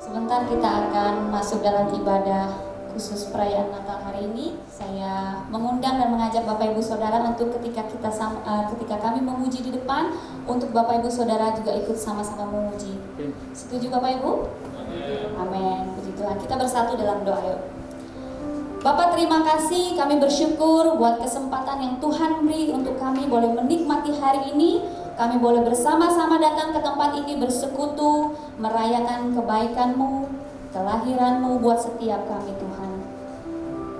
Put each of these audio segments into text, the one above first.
Sebentar kita akan masuk dalam ibadah khusus perayaan Natal hari ini. Saya mengundang dan mengajak Bapak Ibu Saudara untuk ketika kami memuji di depan, untuk Bapak Ibu Saudara juga ikut sama-sama memuji. Setuju Bapak Ibu? Amin. Puji Tuhan. Kita bersatu dalam doa yuk. Bapak, terima kasih, kami bersyukur buat kesempatan yang Tuhan beri untuk kami boleh menikmati hari ini. Kami boleh bersama-sama datang ke tempat ini bersekutu, merayakan kebaikan-Mu, kelahiran-Mu buat setiap kami Tuhan.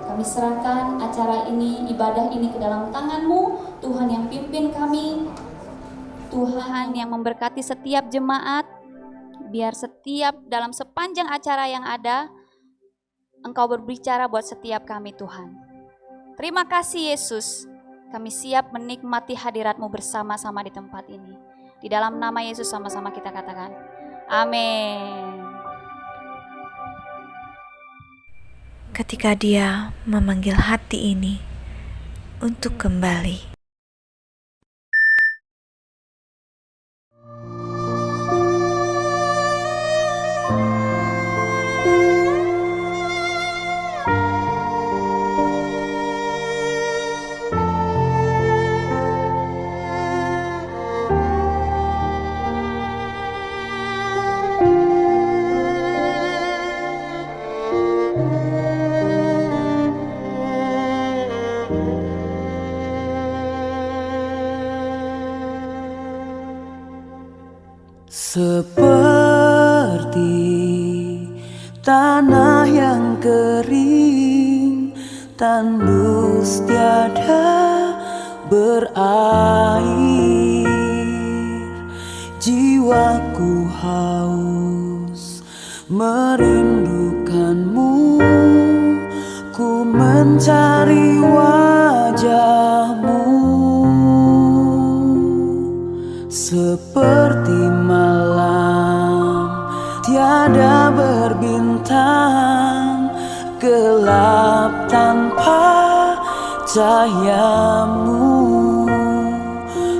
Kami serahkan acara ini, ibadah ini ke dalam tangan-Mu, Tuhan yang pimpin kami, Tuhan yang memberkati setiap jemaat, biar setiap dalam sepanjang acara yang ada, Engkau berbicara buat setiap kami Tuhan. Terima kasih Yesus. Kami siap menikmati hadirat-Mu bersama-sama di tempat ini. Di dalam nama Yesus sama-sama kita katakan, amin. Ketika Dia memanggil hati ini untuk kembali. Seperti tanah yang kering, tandus tiada berair, jiwaku haus merindukan-Mu, ku mencari wajah-Mu. Seperti malam tiada berbintang, gelap tanpa cahaya-Mu,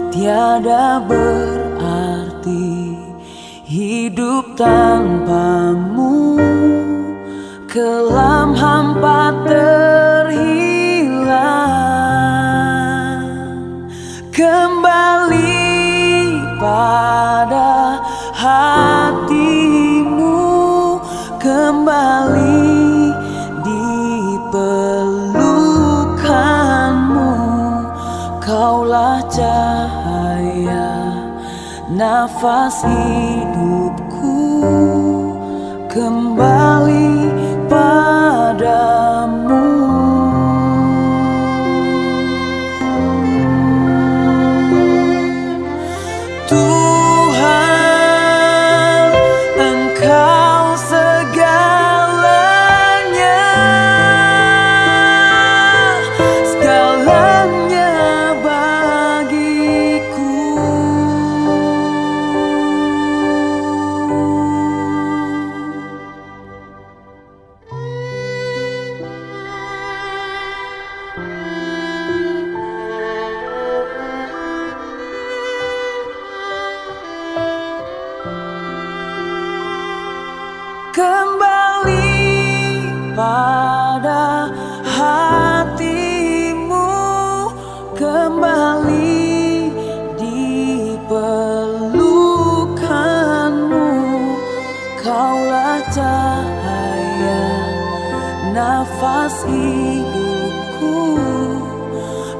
tiada berarti hidup tanpa-Mu, kelam hampa terhilang. Kembali pada hati-Mu, kembali di pelukan-Mu, Kaulah cahaya nafas hidupku, kembali padamu. Tuhan, Engkau segalanya, segalanya bagiku. Kembali pada hati-Mu, kembali di pelukan-Mu, Kaulah cahaya nafas hidupku,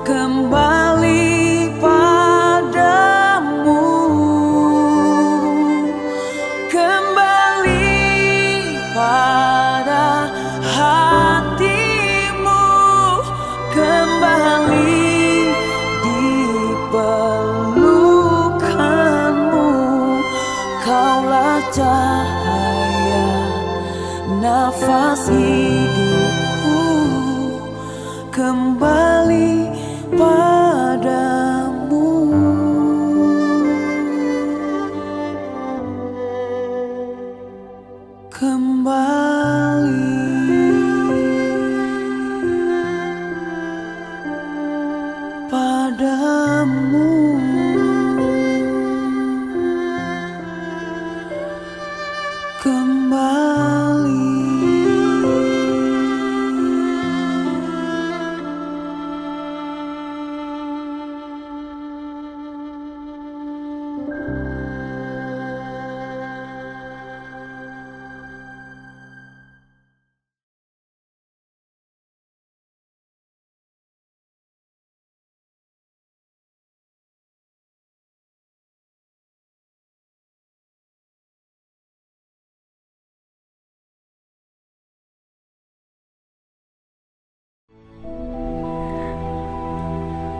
kembali padamu. Kembali pada hati-Mu, kembali di pelukan-Mu, Kaulah cahaya nafas hidupku, kembali padamu. Kembali padamu. Kembali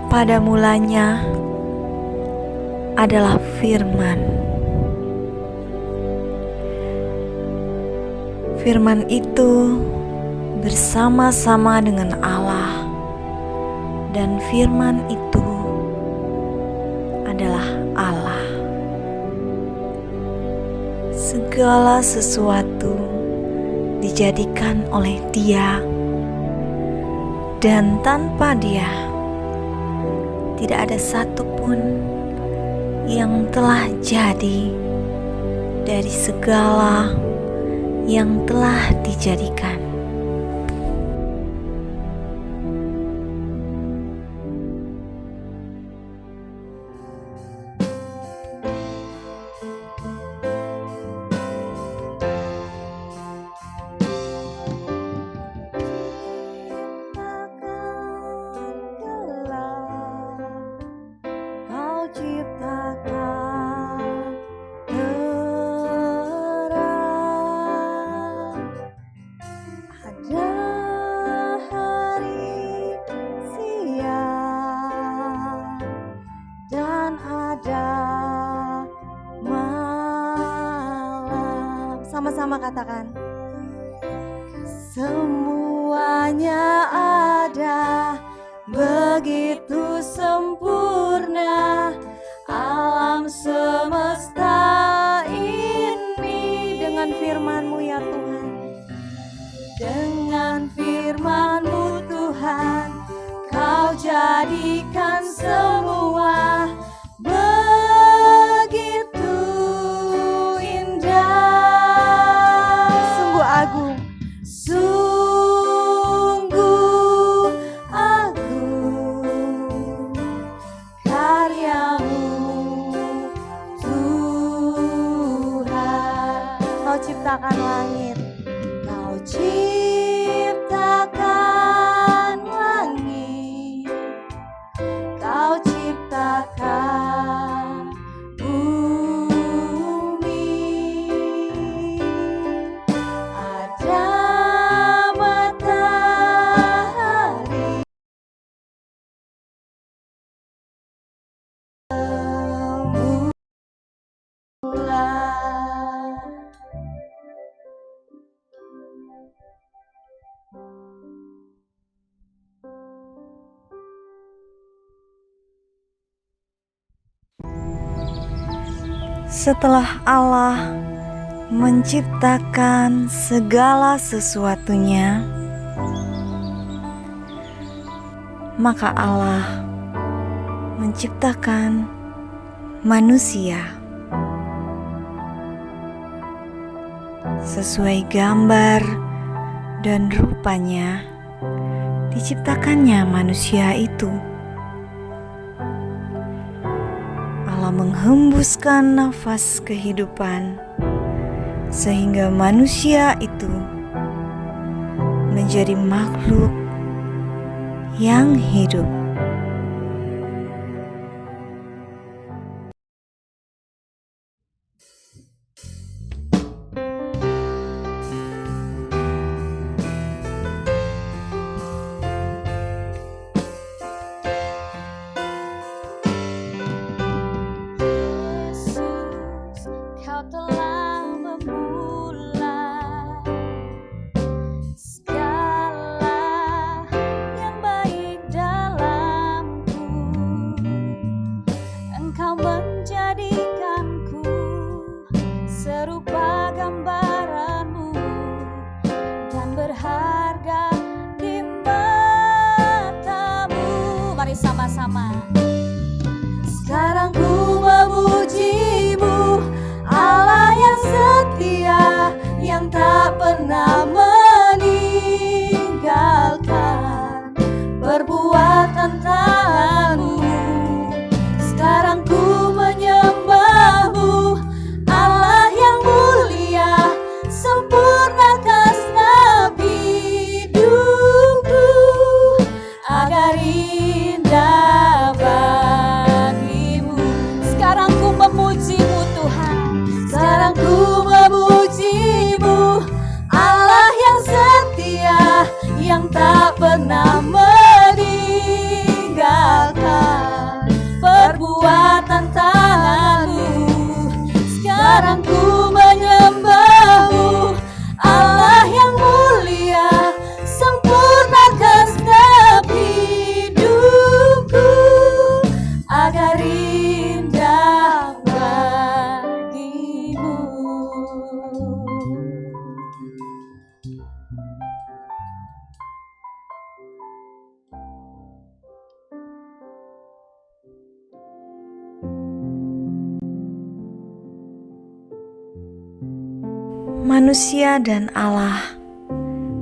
pada mulanya adalah firman. Firman itu bersama-sama dengan Allah, dan firman itu adalah Allah. Segala sesuatu dijadikan oleh Dia, dan tanpa Dia tidak ada satupun yang telah jadi dari segala yang telah dijadikan. Sama-sama katakan. Semuanya ada begitu sempurna, alam semesta ini dengan firman-Mu ya Tuhan. Dengan firman-Mu Tuhan, Kau jadikan semua begitu indah. Sungguh agung karya-Mu Tuhan. Kau ciptakan langit, Kau ciptakan langit, Kau ciptakan Setelah Allah menciptakan segala sesuatunya, maka Allah menciptakan manusia sesuai gambar dan rupanya. Diciptakannya manusia itu. Allah menghembuskan nafas kehidupan sehingga manusia itu menjadi makhluk yang hidup. Kau telah memulai segala yang baik dalamku. Engkau menjadikanku serupa gambaran-Mu dan berharga di mata-Mu. Mari sama-sama. Sekarang ku memuji-Mu, Allah yang setia, yang tak pernah meninggalkan perbuatan tangan-Mu. Sekarang ku menyembah-Mu, Allah yang mulia, sempurna segenap hidupku, agar indah bagimu. Sekarang ku memuji-Mu Tuhan, sekarang ku memuji-Mu, Allah manusia dan Allah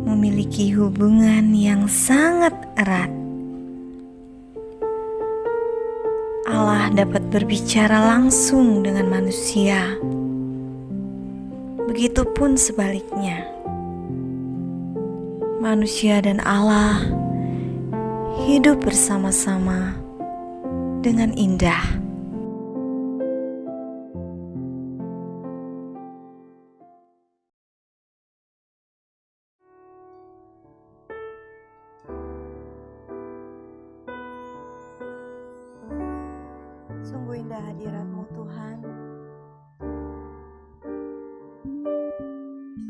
memiliki hubungan yang sangat erat. Allah dapat berbicara langsung dengan manusia. Begitupun sebaliknya. Manusia dan Allah hidup bersama-sama dengan indah. Sungguh indah hadirat-Mu Tuhan.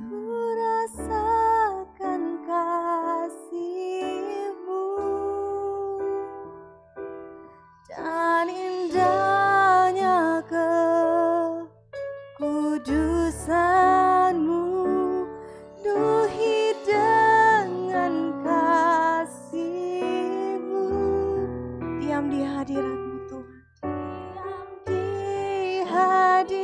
Ku rasakan kasih-Mu dan indahnya kekudusan-Mu, penuhi dengan kasih-Mu. Diam di hadirat-Mu Tuhan. Hadirat-Mu,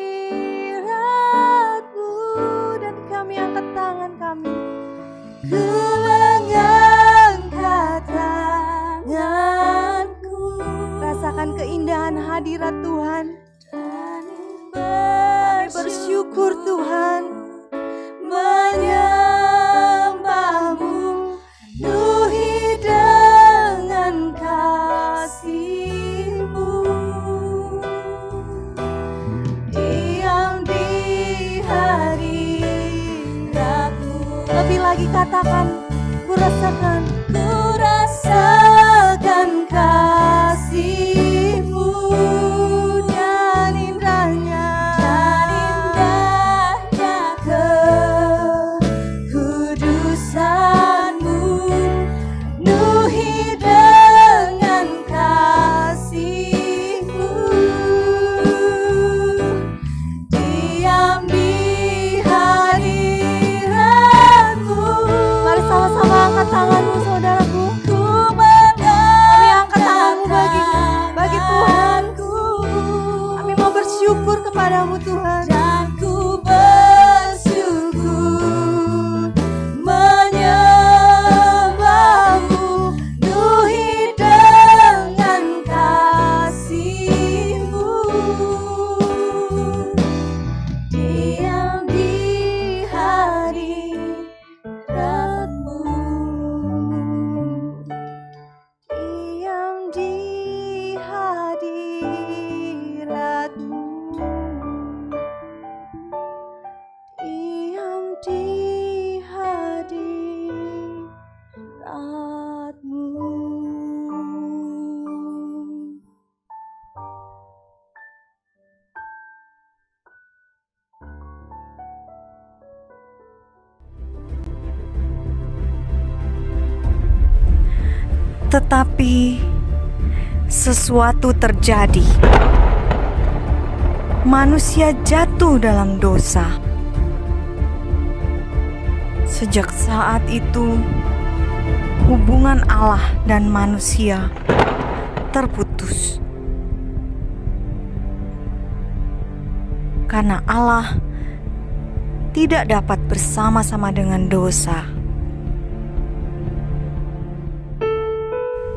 dan kami angkat tangan kami. Ku mengangkat tanganku, rasakan keindahan hadirat Tuhan. Kami bersyukur Tuhan, menyembah-Mu, penuhi dengan kasih-Mu. Lebih lagi katakan, ku rasakan kasih-Mu dan indahnya kekudusan-Mu, penuhi dengan kasih-Mu. Diam di sama-sama angkat tanganmu saudaraku. Kami angkat tanganmu bagi Tuhan. Kami mau bersyukur kepadamu Tuhan. Dan ku bersyukur, menyembah-Mu, penuhi dengan kasih-Mu. Diam di hadirat-Mu, diam di hadirat-Mu, diam di hadirat-Mu. Tetapi sesuatu terjadi. Manusia jatuh dalam dosa. Sejak saat itu, hubungan Allah dan manusia terputus. Karena Allah tidak dapat bersama-sama dengan dosa.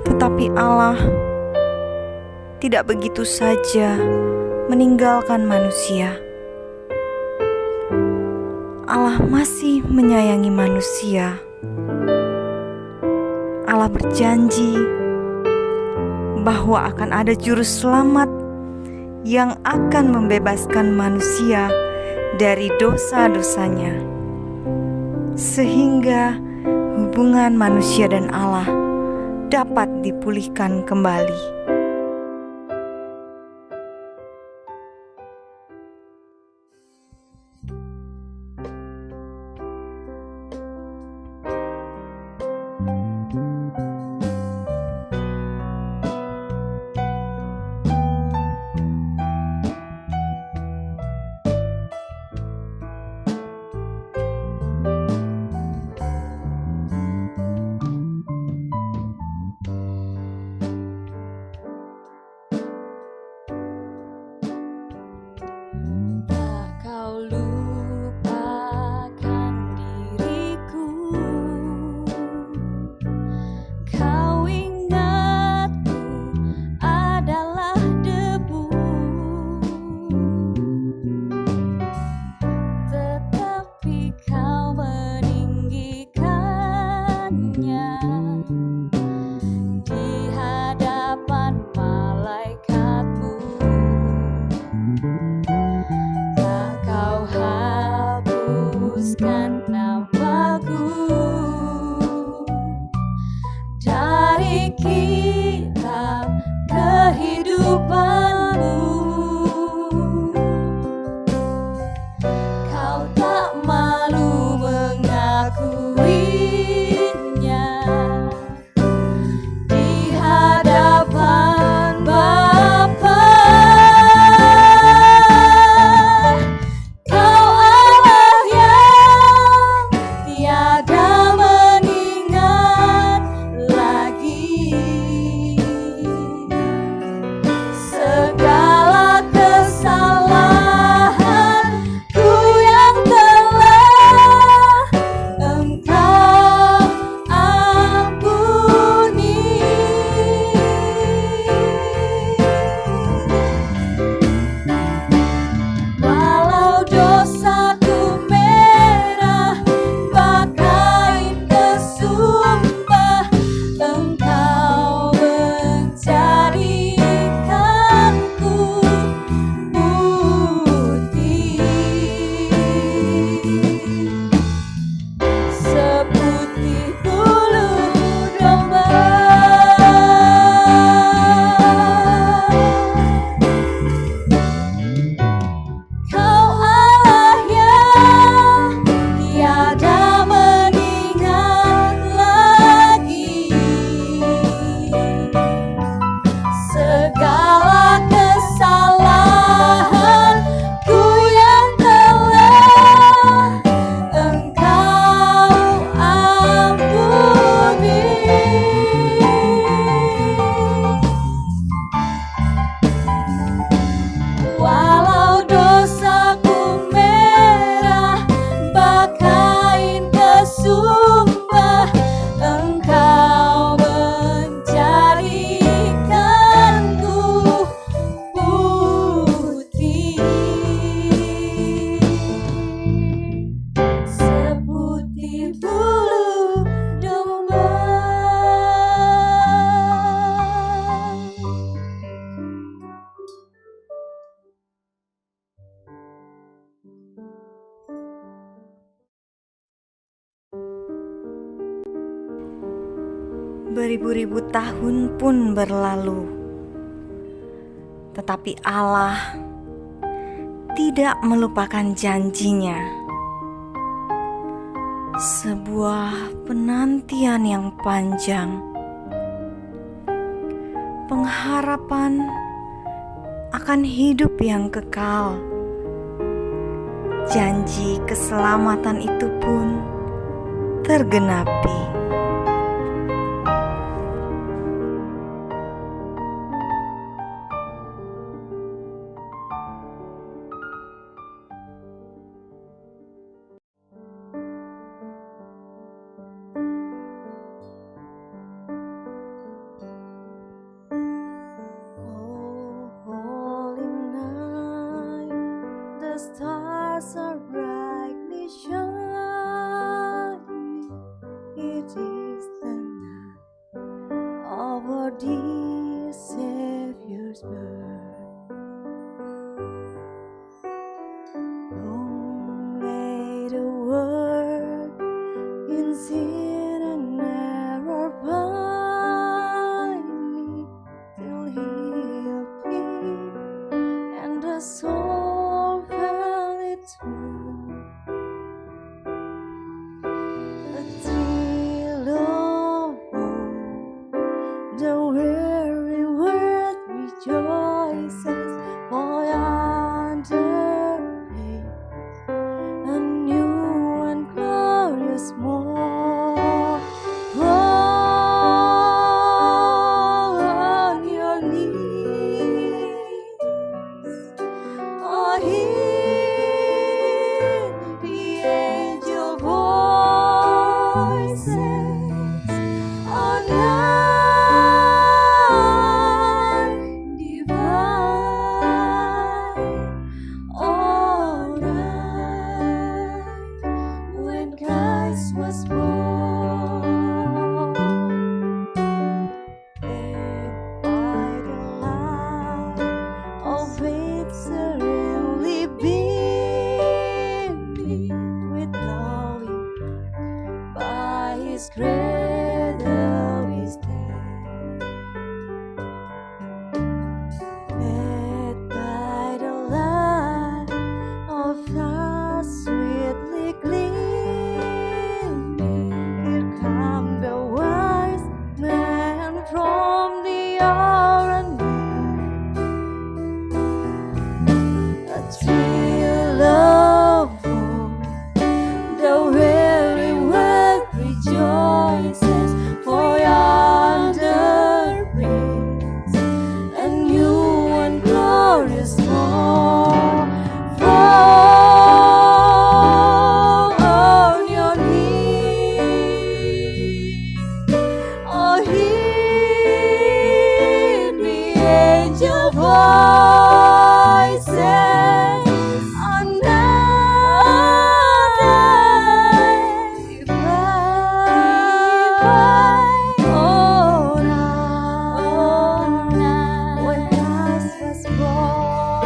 Tetapi Allah tidak begitu saja meninggalkan manusia. Allah masih menyayangi manusia. Allah berjanji bahwa akan ada juru selamat yang akan membebaskan manusia dari dosa-dosanya, sehingga hubungan manusia dan Allah dapat dipulihkan kembali. namaku dari kitab kehidupanmu. Kau tak malu mengakuinya di hadapan Bapa. Kau Allah yang tiada mengingat lagi segala kesalahanku yang telah Engkau ampuni. Walau dosaku merah bagai kesumba, Engkau menjadikanku putih seputih bulu domba. Kau Allah yang tiada mengingat lagi segala kesalahanku yang telah Engkau ampuni. Walau dosaku merah bagai kesumba, Engkau menjadikanku putih seputih bulu domba. Beribu-ribu tahun pun berlalu, tetapi Allah tidak melupakan janjinya. Sebuah penantian yang panjang, pengharapan akan hidup yang kekal. Janji keselamatan itu pun tergenapi. Oh, holy night, the stars are brightly shining. It is the night of our dear Savior's birth. Long lay the world in sin and error blindly, till He appeared and the soul felt its worth. A thrill of hope, the weary world rejoices, for yonder place a new and glorious morn. Fall on your knees, or hear the angel voices on none divine. All night when Christ was born, led by the light of faith serenely beaming with glowing is greater is there. Led by the light of the sweetly gleaming, here come the wise men from the orient, a thrill of hope, the weary world rejoices, for yonder brings a new and glorious morn. Fall on your knees, oh hear the angel voices, another divine, oh night when Christ was born,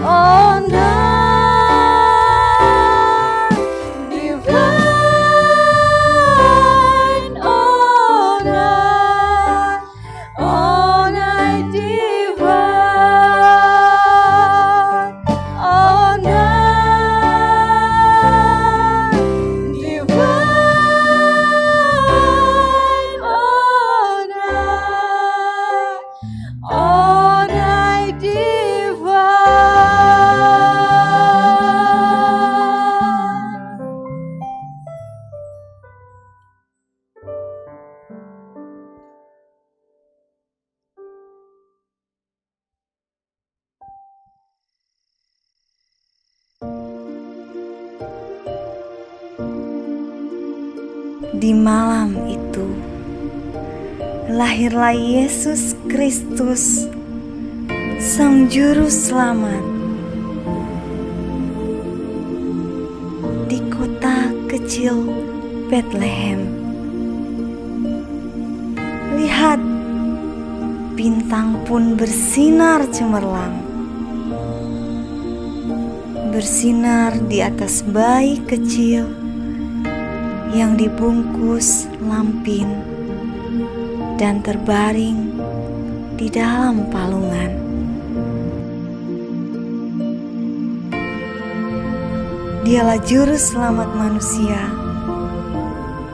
oh night divine, oh night divine, oh night divine, oh night divine. Di malam itu, lahirlah Yesus Kristus, Sang Juru Selamat, di kota kecil Bethlehem. Lihat, bintang pun bersinar cemerlang, bersinar di atas bayi kecil yang dibungkus lampin dan terbaring di dalam palungan. Dialah juru selamat manusia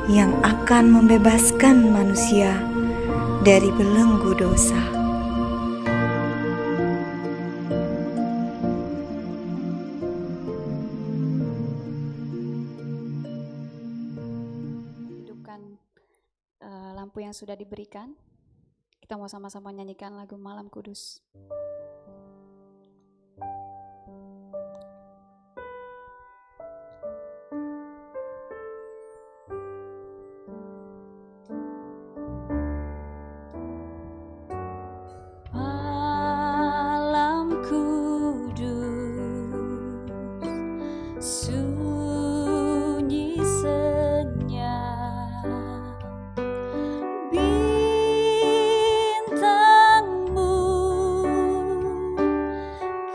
yang akan membebaskan manusia dari belenggu dosa. Lampu yang sudah diberikan, kita mau sama-sama nyanyikan lagu Malam Kudus. Malam kudus, sunyi senyap, bintangmu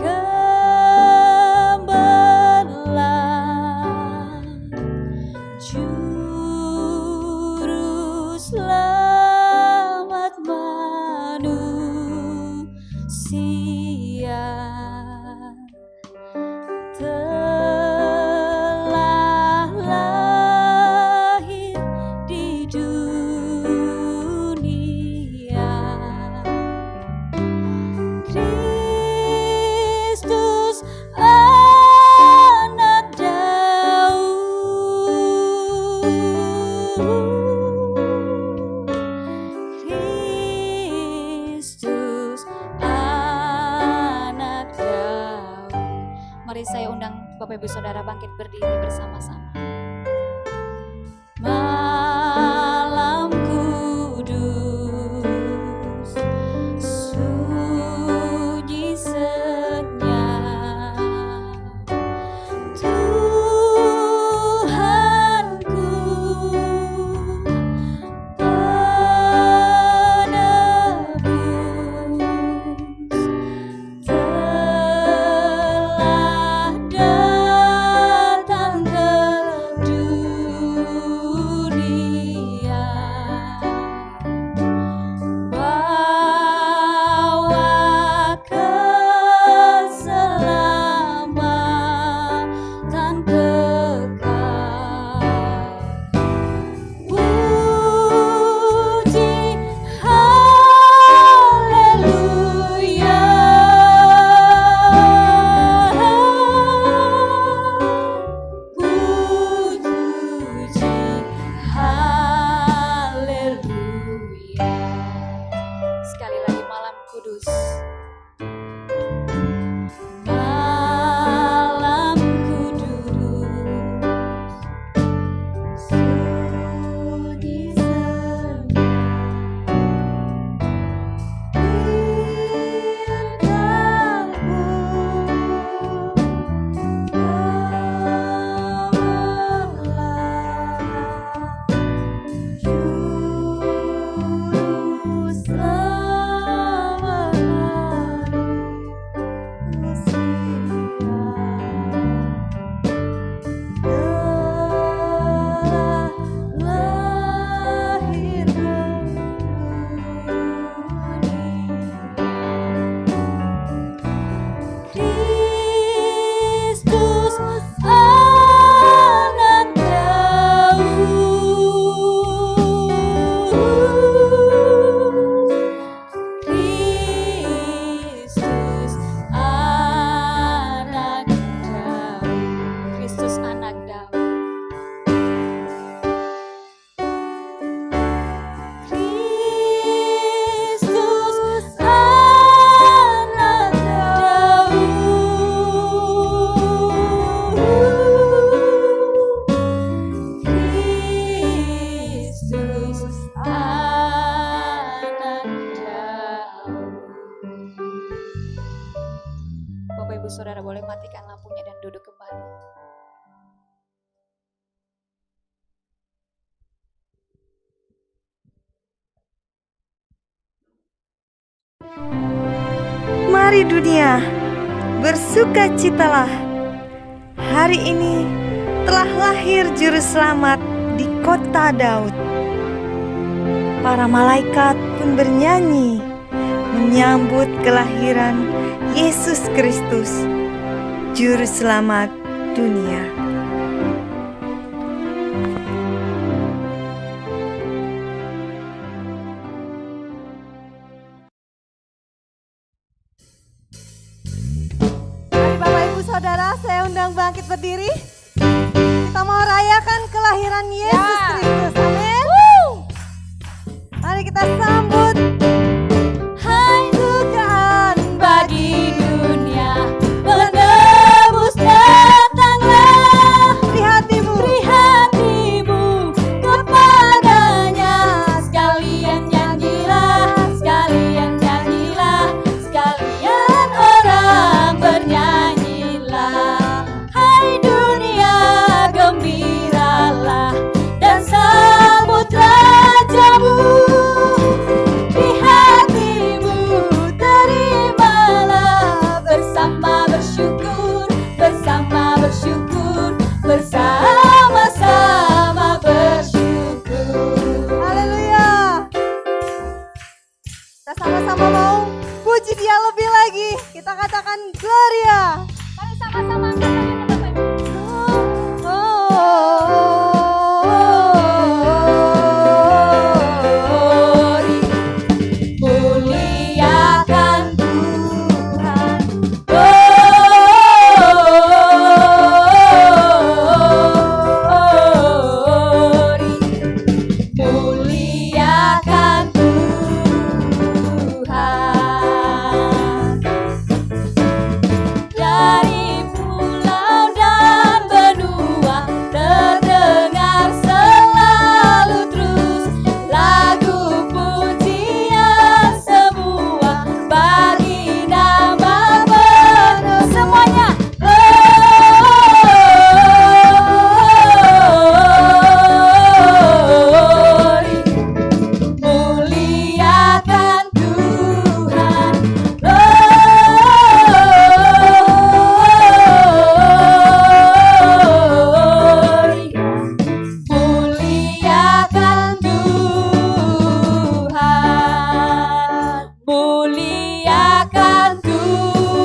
gemerlap, juru selamat manusia telah lahir di dunia. Kristus anak Daud, Kristus anak Daud. Mari saya undang Bapak Ibu Saudara bangkit berdiri bersama-sama. Malam kudus, sunyi senyap, Tuhanku penebus telah datang ke dunia. Mari dunia, bersukacitalah. Hari ini telah lahir juru selamat di kota Daud. Para malaikat pun bernyanyi menyambut kelahiran Yesus Kristus, juru selamat dunia. Mari Bapak Ibu Saudara, saya undang bangkit berdiri. Kita mau rayakan kelahiran Yesus Kristus. Amin. Mari kita sambut. Hai bukaan bagi dunia, penebus datanglah. Beri hatimu. Beri hatimu kepadanya. Sekalian nyanyilah, sekalian nyanyilah, sekalian orang bernyanyilah. Hai dunia, gembiralah dan sambut rajamu. Di hatimu terimalah, bersama bersyukur, bersama bersyukur, bersama-sama bersyukur. Haleluya. Kita sama-sama mau puji Dia lebih lagi. Kita katakan Gloria. Mari sama-sama angkat tangannya Bapak Ibu. Muliakan Tuhan. Muliakan Tuhan. Dari pulau dan benua terdengar selalu terus lagu pujian semua bagi nama penuh semuanya. Muliakan Tuhan. Muliakan Tuhan. Muliakan Tuhan.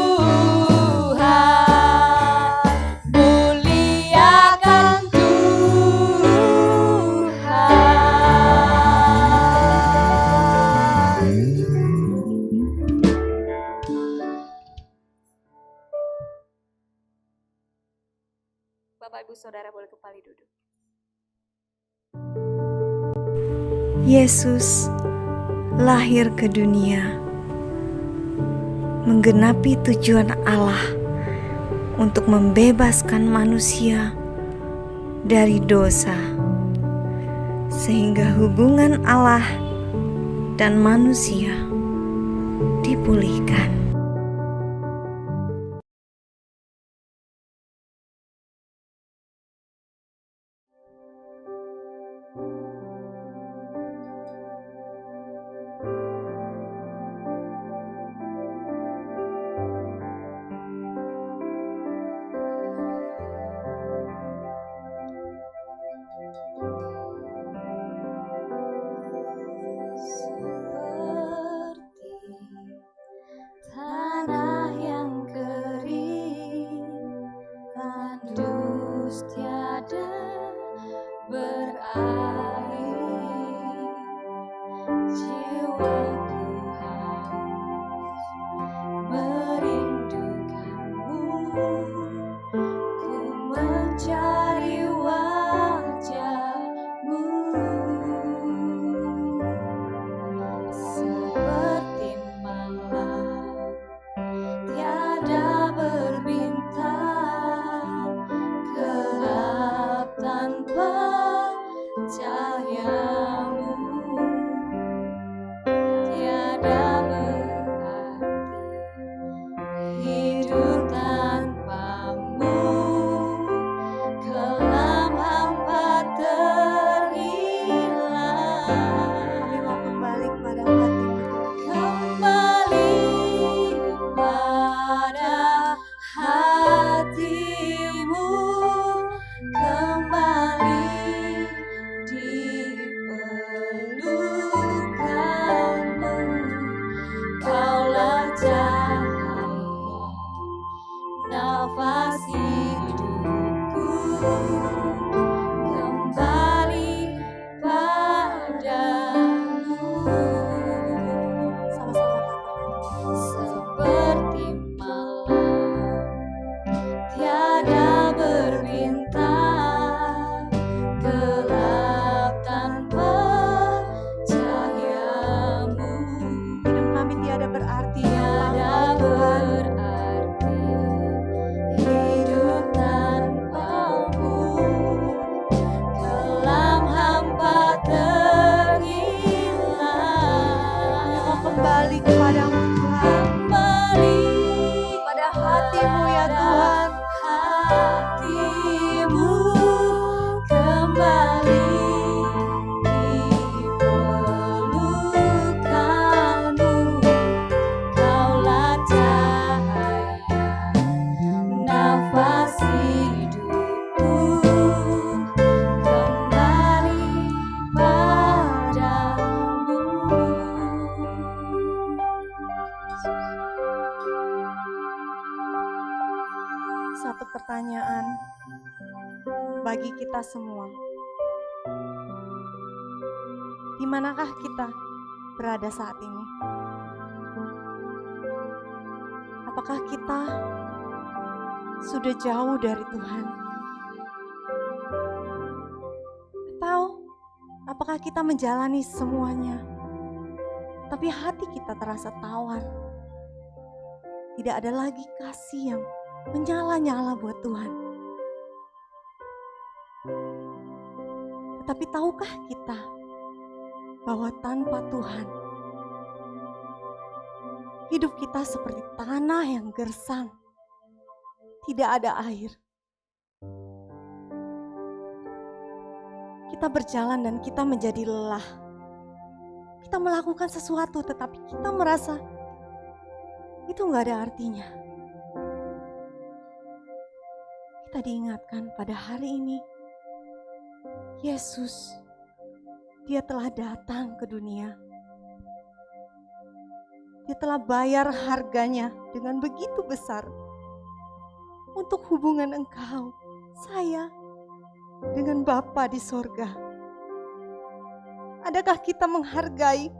Muliakan Tuhan. Bapak Ibu Saudara boleh kembali duduk. Yesus lahir ke dunia, menggenapi tujuan Allah untuk membebaskan manusia dari dosa, sehingga hubungan Allah dan manusia dipulihkan. Tanah yang kering, tandus tiada berair, jiwaku haus merindukanmu, ku mencari wajahmu. Seperti malam tiada berbintang, gelap tanpa cahaya. kita semua. Di manakah kita berada saat ini? Apakah kita sudah jauh dari Tuhan? Atau apakah kita menjalani semuanya, tapi hati kita terasa tawar? Tidak ada lagi kasih yang menyala-nyala buat Tuhan. Tetapi tahukah kita bahwa tanpa Tuhan, hidup kita seperti tanah yang gersang, tidak ada air. Kita berjalan dan kita menjadi lelah. Kita melakukan sesuatu tetapi kita merasa itu gak ada artinya. Kita diingatkan pada hari ini, Yesus, Dia telah datang ke dunia. Dia telah bayar harganya dengan begitu besar untuk hubungan engkau, saya, dengan Bapa di sorga. Adakah kita menghargai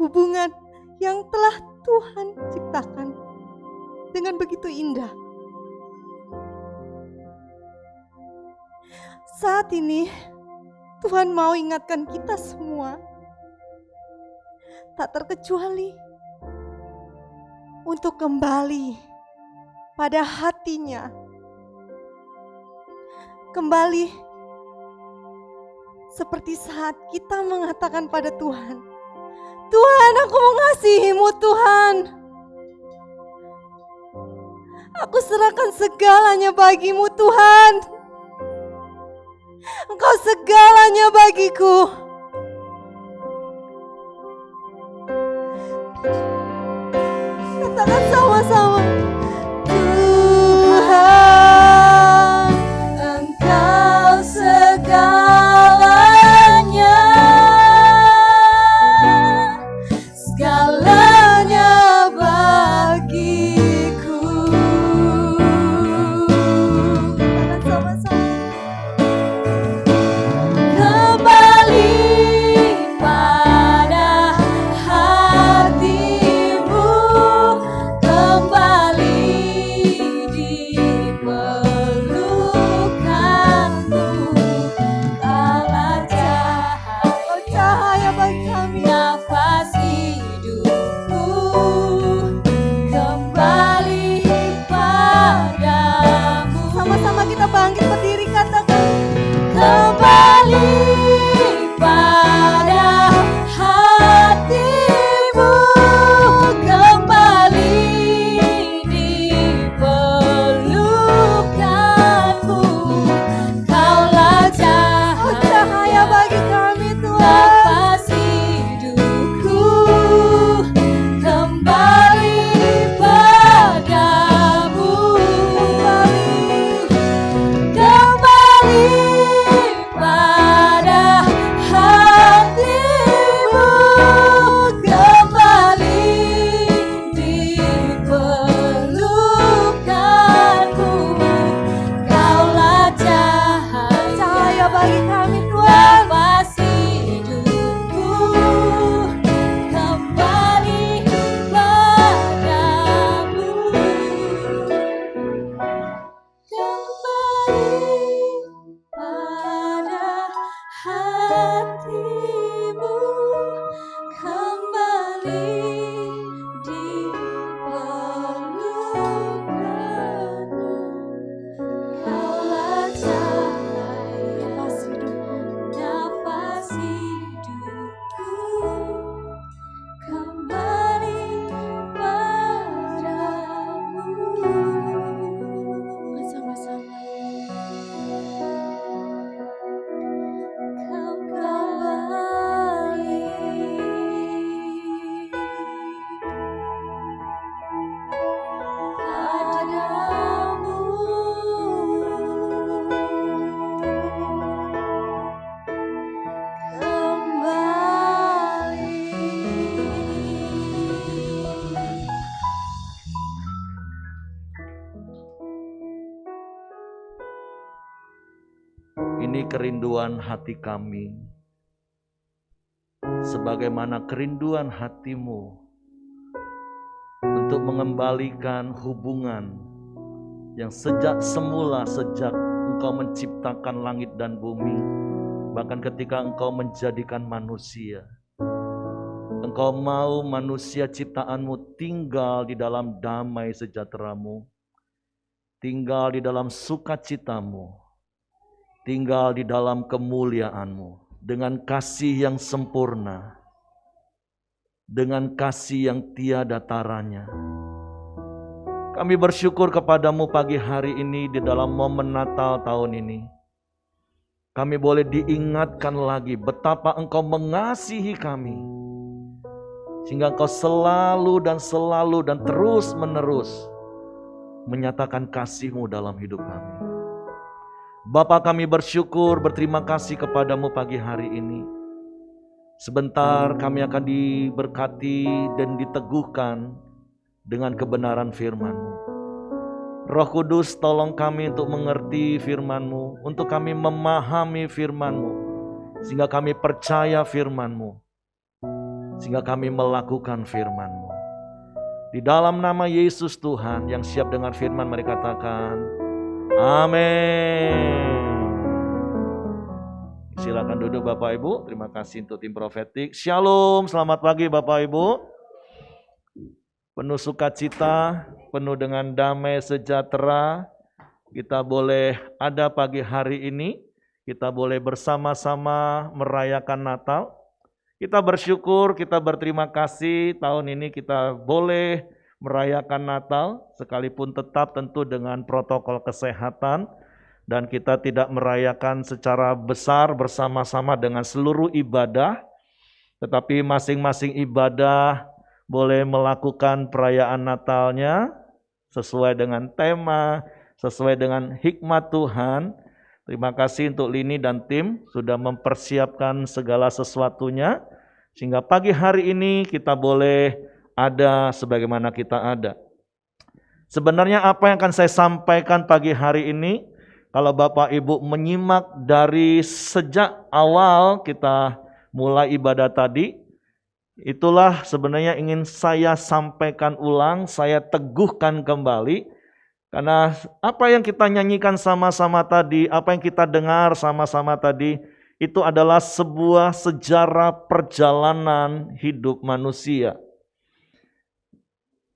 hubungan yang telah Tuhan ciptakan dengan begitu indah? Saat ini Tuhan mau ingatkan kita semua, tak terkecuali untuk kembali pada hatinya, kembali seperti saat kita mengatakan pada Tuhan, Tuhan, aku mengasihimu Tuhan. Aku serahkan segalanya bagimu Tuhan. Engkau segalanya bagiku. Katakan sama-sama. Tuhan, Engkau segalanya. Segalanya bagiku. Katakan sama-sama. Kembali ini kerinduan hati kami, sebagaimana kerinduan hatimu untuk mengembalikan hubungan yang sejak semula, sejak Engkau menciptakan langit dan bumi, bahkan ketika Engkau menjadikan manusia, Engkau mau manusia ciptaanmu tinggal di dalam damai sejahtera-Mu, tinggal di dalam sukacitamu, tinggal di dalam kemuliaan-Mu, dengan kasih yang sempurna, dengan kasih yang tiada taranya. Kami bersyukur kepadamu pagi hari ini di dalam momen Natal tahun ini. Kami boleh diingatkan lagi betapa Engkau mengasihi kami, sehingga Engkau selalu dan terus menerus menyatakan kasih-Mu dalam hidup kami. Bapa, kami bersyukur, berterima kasih kepadamu pagi hari ini. Sebentar kami akan diberkati dan diteguhkan dengan kebenaran firman-Mu. Roh Kudus, tolong kami untuk mengerti firman-Mu, untuk kami memahami firman-Mu, sehingga kami percaya firman-Mu, sehingga kami melakukan firman-Mu. Di dalam nama Yesus Tuhan yang siap dengar firman, mari katakan amin. Silakan duduk Bapak Ibu. Terima kasih untuk tim profetik. Shalom, selamat pagi Bapak Ibu. Penuh sukacita, penuh dengan damai sejahtera, kita boleh ada pagi hari ini, kita boleh bersama-sama merayakan Natal. Kita bersyukur, kita berterima kasih tahun ini kita boleh merayakan Natal, sekalipun tetap tentu dengan protokol kesehatan, dan kita tidak merayakan secara besar bersama-sama dengan seluruh ibadah, tetapi masing-masing ibadah boleh melakukan perayaan Natalnya sesuai dengan tema, sesuai dengan hikmat Tuhan. Terima kasih untuk Lini dan tim sudah mempersiapkan segala sesuatunya, sehingga pagi hari ini kita boleh ada sebagaimana kita ada. Sebenarnya apa yang akan saya sampaikan pagi hari ini, kalau Bapak Ibu menyimak dari sejak awal kita mulai ibadah tadi, itulah sebenarnya ingin saya sampaikan ulang, saya teguhkan kembali. Karena apa yang kita nyanyikan sama-sama tadi, apa yang kita dengar sama-sama tadi, itu adalah sebuah sejarah perjalanan hidup manusia.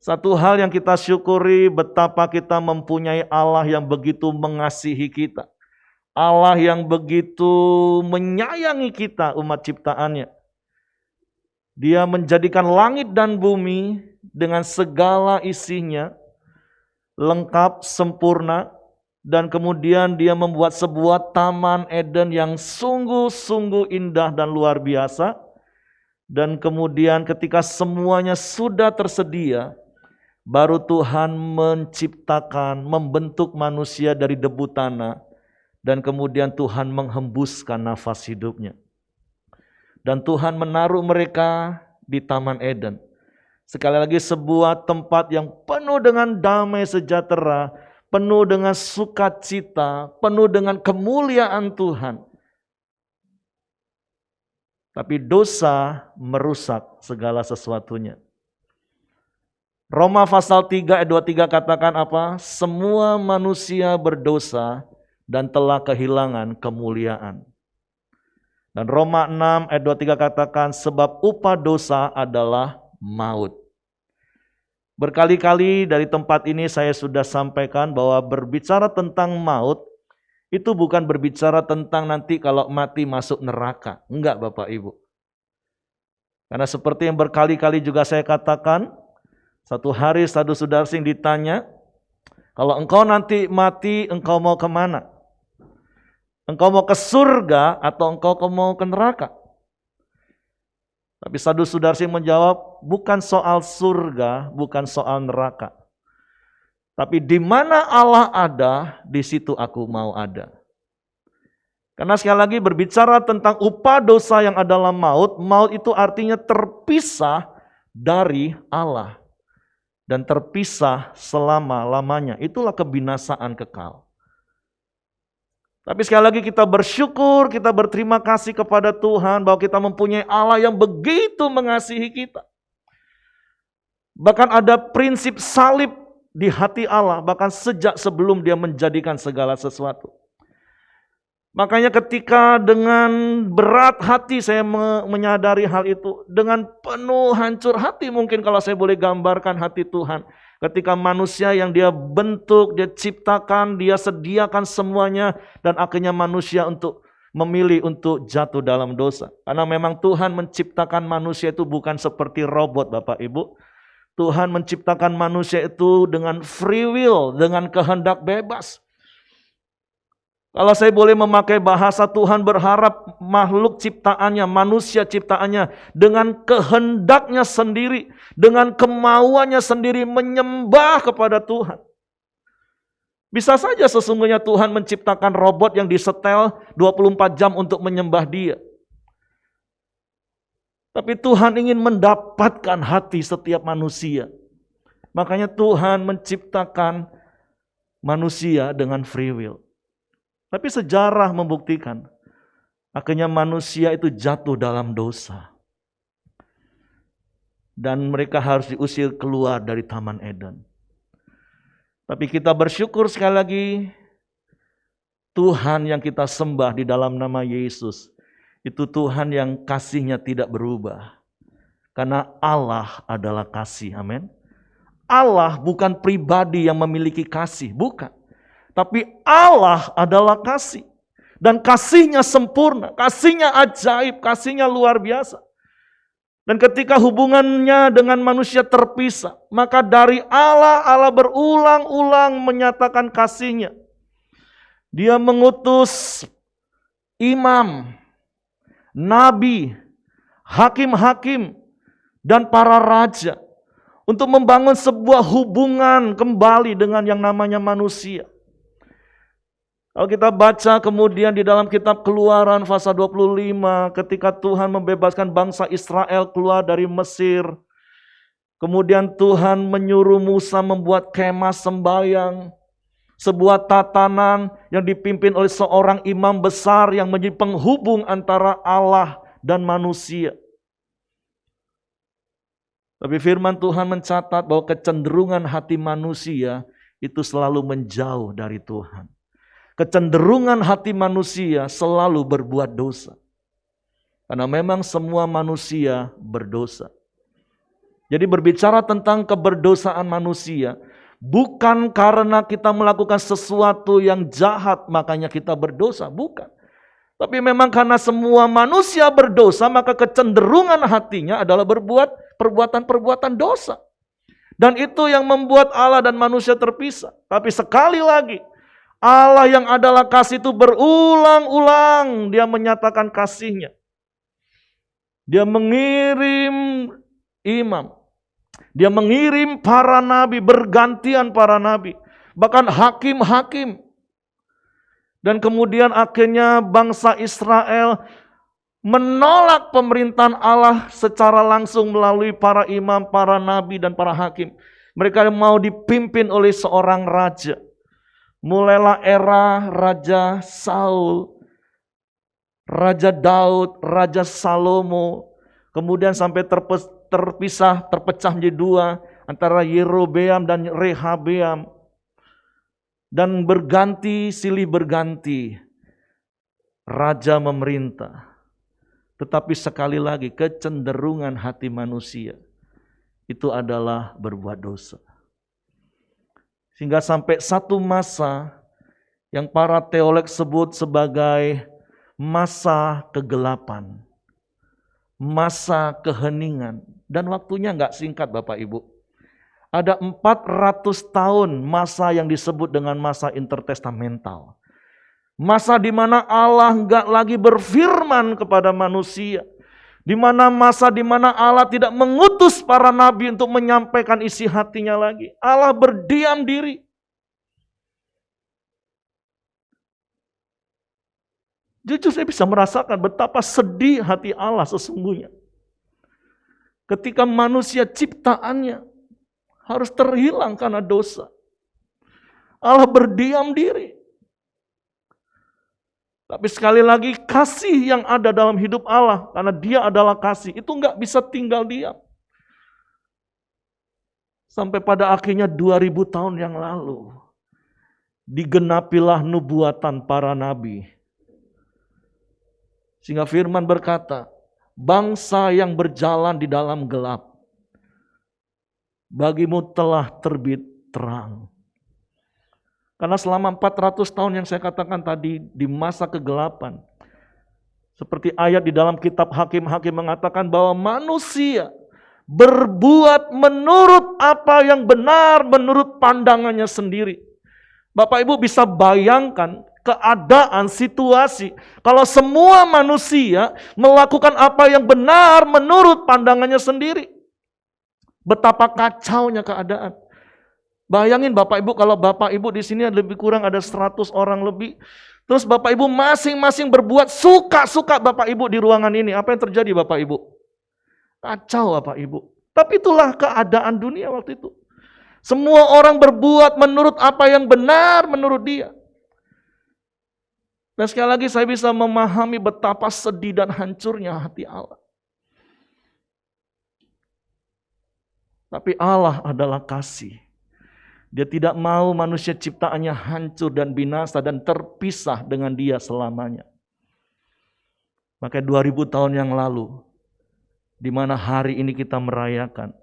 Satu hal yang kita syukuri, betapa kita mempunyai Allah yang begitu mengasihi kita. Allah yang begitu menyayangi kita, umat ciptaannya. Dia menjadikan langit dan bumi dengan segala isinya, lengkap, sempurna, dan kemudian dia membuat sebuah taman Eden yang sungguh-sungguh indah dan luar biasa. Dan kemudian ketika semuanya sudah tersedia, baru Tuhan menciptakan, membentuk manusia dari debu tanah, dan kemudian Tuhan menghembuskan nafas hidupnya. Dan Tuhan menaruh mereka di Taman Eden. Sekali lagi sebuah tempat yang penuh dengan damai sejahtera, penuh dengan sukacita, penuh dengan kemuliaan Tuhan. Tapi dosa merusak segala sesuatunya. Roma pasal 3 ayat 23 katakan apa? Semua manusia berdosa dan telah kehilangan kemuliaan. Dan Roma 6 ayat 23 katakan, sebab upah dosa adalah maut. Berkali-kali dari tempat ini saya sudah sampaikan bahwa berbicara tentang maut, itu bukan berbicara tentang nanti kalau mati masuk neraka. Enggak Bapak Ibu. Karena seperti yang berkali-kali juga saya katakan, satu hari Sadu Sudarsing ditanya, kalau engkau nanti mati, engkau mau kemana? Engkau mau ke surga atau engkau mau ke neraka? Tapi Sadu Sudarsing menjawab, bukan soal surga, bukan soal neraka. Tapi di mana Allah ada, di situ aku mau ada. Karena sekali lagi berbicara tentang upah dosa yang adalah maut, maut itu artinya terpisah dari Allah. Dan terpisah selama-lamanya, itulah kebinasaan kekal. Tapi sekali lagi kita bersyukur, kita berterima kasih kepada Tuhan bahwa kita mempunyai Allah yang begitu mengasihi kita. Bahkan ada prinsip salib di hati Allah, bahkan sejak sebelum Dia menjadikan segala sesuatu. Makanya ketika dengan berat hati saya menyadari hal itu, dengan penuh hancur hati mungkin kalau saya boleh gambarkan hati Tuhan. Ketika manusia yang Dia bentuk, Dia ciptakan, Dia sediakan semuanya, dan akhirnya manusia untuk memilih untuk jatuh dalam dosa. Karena memang Tuhan menciptakan manusia itu bukan seperti robot, Bapak Ibu. Tuhan menciptakan manusia itu dengan free will, dengan kehendak bebas. Kalau saya boleh memakai bahasa, Tuhan berharap makhluk ciptaannya, manusia ciptaannya, dengan kehendaknya sendiri, dengan kemauannya sendiri menyembah kepada Tuhan. Bisa saja sesungguhnya Tuhan menciptakan robot yang disetel 24 jam untuk menyembah Dia. Tapi Tuhan ingin mendapatkan hati setiap manusia. Makanya Tuhan menciptakan manusia dengan free will. Tapi sejarah membuktikan, akhirnya manusia itu jatuh dalam dosa. Dan mereka harus diusir keluar dari Taman Eden. Tapi kita bersyukur sekali lagi, Tuhan yang kita sembah di dalam nama Yesus, itu Tuhan yang kasih-Nya tidak berubah. Karena Allah adalah kasih, amin. Allah bukan pribadi yang memiliki kasih, bukan. Tapi Allah adalah kasih. Dan kasih-Nya sempurna, kasih-Nya ajaib, kasih-Nya luar biasa. Dan ketika hubungannya dengan manusia terpisah, maka dari Allah berulang-ulang menyatakan kasih-Nya. Dia mengutus imam, nabi, hakim-hakim, dan para raja untuk membangun sebuah hubungan kembali dengan yang namanya manusia. Kalau kita baca kemudian di dalam kitab Keluaran pasal 25, ketika Tuhan membebaskan bangsa Israel keluar dari Mesir, kemudian Tuhan menyuruh Musa membuat kemah sembayang, sebuah tatanan yang dipimpin oleh seorang imam besar yang menjadi penghubung antara Allah dan manusia. Tapi firman Tuhan mencatat bahwa kecenderungan hati manusia itu selalu menjauh dari Tuhan. Kecenderungan hati manusia selalu berbuat dosa. Karena memang semua manusia berdosa. Jadi berbicara tentang keberdosaan manusia, bukan karena kita melakukan sesuatu yang jahat makanya kita berdosa, bukan. Tapi memang karena semua manusia berdosa, maka kecenderungan hatinya adalah berbuat perbuatan-perbuatan dosa. Dan itu yang membuat Allah dan manusia terpisah. Tapi sekali lagi, Allah yang adalah kasih itu berulang-ulang Dia menyatakan kasih-Nya. Dia mengirim imam. Dia mengirim para nabi, bergantian para nabi. Bahkan hakim-hakim. Dan kemudian akhirnya bangsa Israel menolak pemerintahan Allah secara langsung melalui para imam, para nabi, dan para hakim. Mereka mau dipimpin oleh seorang raja. Mulailah era Raja Saul, Raja Daud, Raja Salomo, kemudian sampai terpecah menjadi dua antara Yerobeam dan Rehabeam. Dan berganti, silih berganti, raja memerintah. Tetapi sekali lagi kecenderungan hati manusia itu adalah berbuat dosa. Sehingga sampai satu masa yang para teolog sebut sebagai masa kegelapan, masa keheningan. Dan waktunya enggak singkat Bapak Ibu. Ada 400 tahun masa yang disebut dengan masa intertestamental. Masa di mana Allah enggak lagi berfirman kepada manusia. Di mana masa di mana Allah tidak mengutus para nabi untuk menyampaikan isi hatinya lagi. Allah berdiam diri. Jujur saya bisa merasakan betapa sedih hati Allah sesungguhnya. Ketika manusia ciptaannya harus terhilang karena dosa. Allah berdiam diri. Tapi sekali lagi kasih yang ada dalam hidup Allah, karena Dia adalah kasih, itu nggak bisa tinggal diam. Sampai pada akhirnya 2000 tahun yang lalu, digenapilah nubuatan para nabi. Sehingga firman berkata, bangsa yang berjalan di dalam gelap, bagimu telah terbit terang. Karena selama 400 tahun yang saya katakan tadi, di masa kegelapan, seperti ayat di dalam kitab Hakim-Hakim mengatakan bahwa manusia berbuat menurut apa yang benar, menurut pandangannya sendiri. Bapak Ibu bisa bayangkan keadaan, situasi, kalau semua manusia melakukan apa yang benar menurut pandangannya sendiri. Betapa kacaunya keadaan. Bayangin Bapak Ibu, kalau Bapak Ibu di sini lebih kurang ada 100 orang lebih. Terus Bapak Ibu masing-masing berbuat suka-suka Bapak Ibu di ruangan ini. Apa yang terjadi Bapak Ibu? Kacau Bapak Ibu. Tapi itulah keadaan dunia waktu itu. Semua orang berbuat menurut apa yang benar menurut dia. Dan sekali lagi saya bisa memahami betapa sedih dan hancurnya hati Allah. Tapi Allah adalah kasih. Dia tidak mau manusia ciptaannya hancur dan binasa dan terpisah dengan Dia selamanya. Maka 2000 tahun yang lalu, di mana hari ini kita merayakan,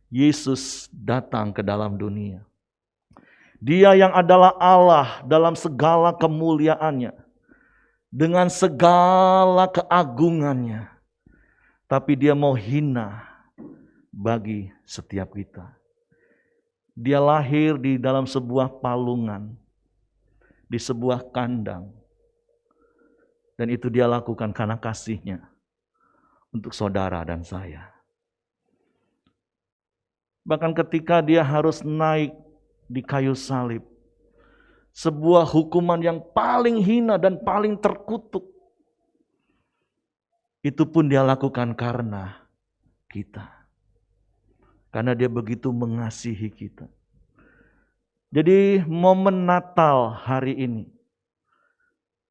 Yesus datang ke dalam dunia. Dia yang adalah Allah dalam segala kemuliaannya, dengan segala keagungannya, tapi Dia mau hina bagi setiap kita. Dia lahir di dalam sebuah palungan, di sebuah kandang. Dan itu Dia lakukan karena kasih-Nya untuk saudara dan saya. Bahkan ketika Dia harus naik di kayu salib, sebuah hukuman yang paling hina dan paling terkutuk, itu pun Dia lakukan karena kita. Karena Dia begitu mengasihi kita. Jadi momen Natal hari ini,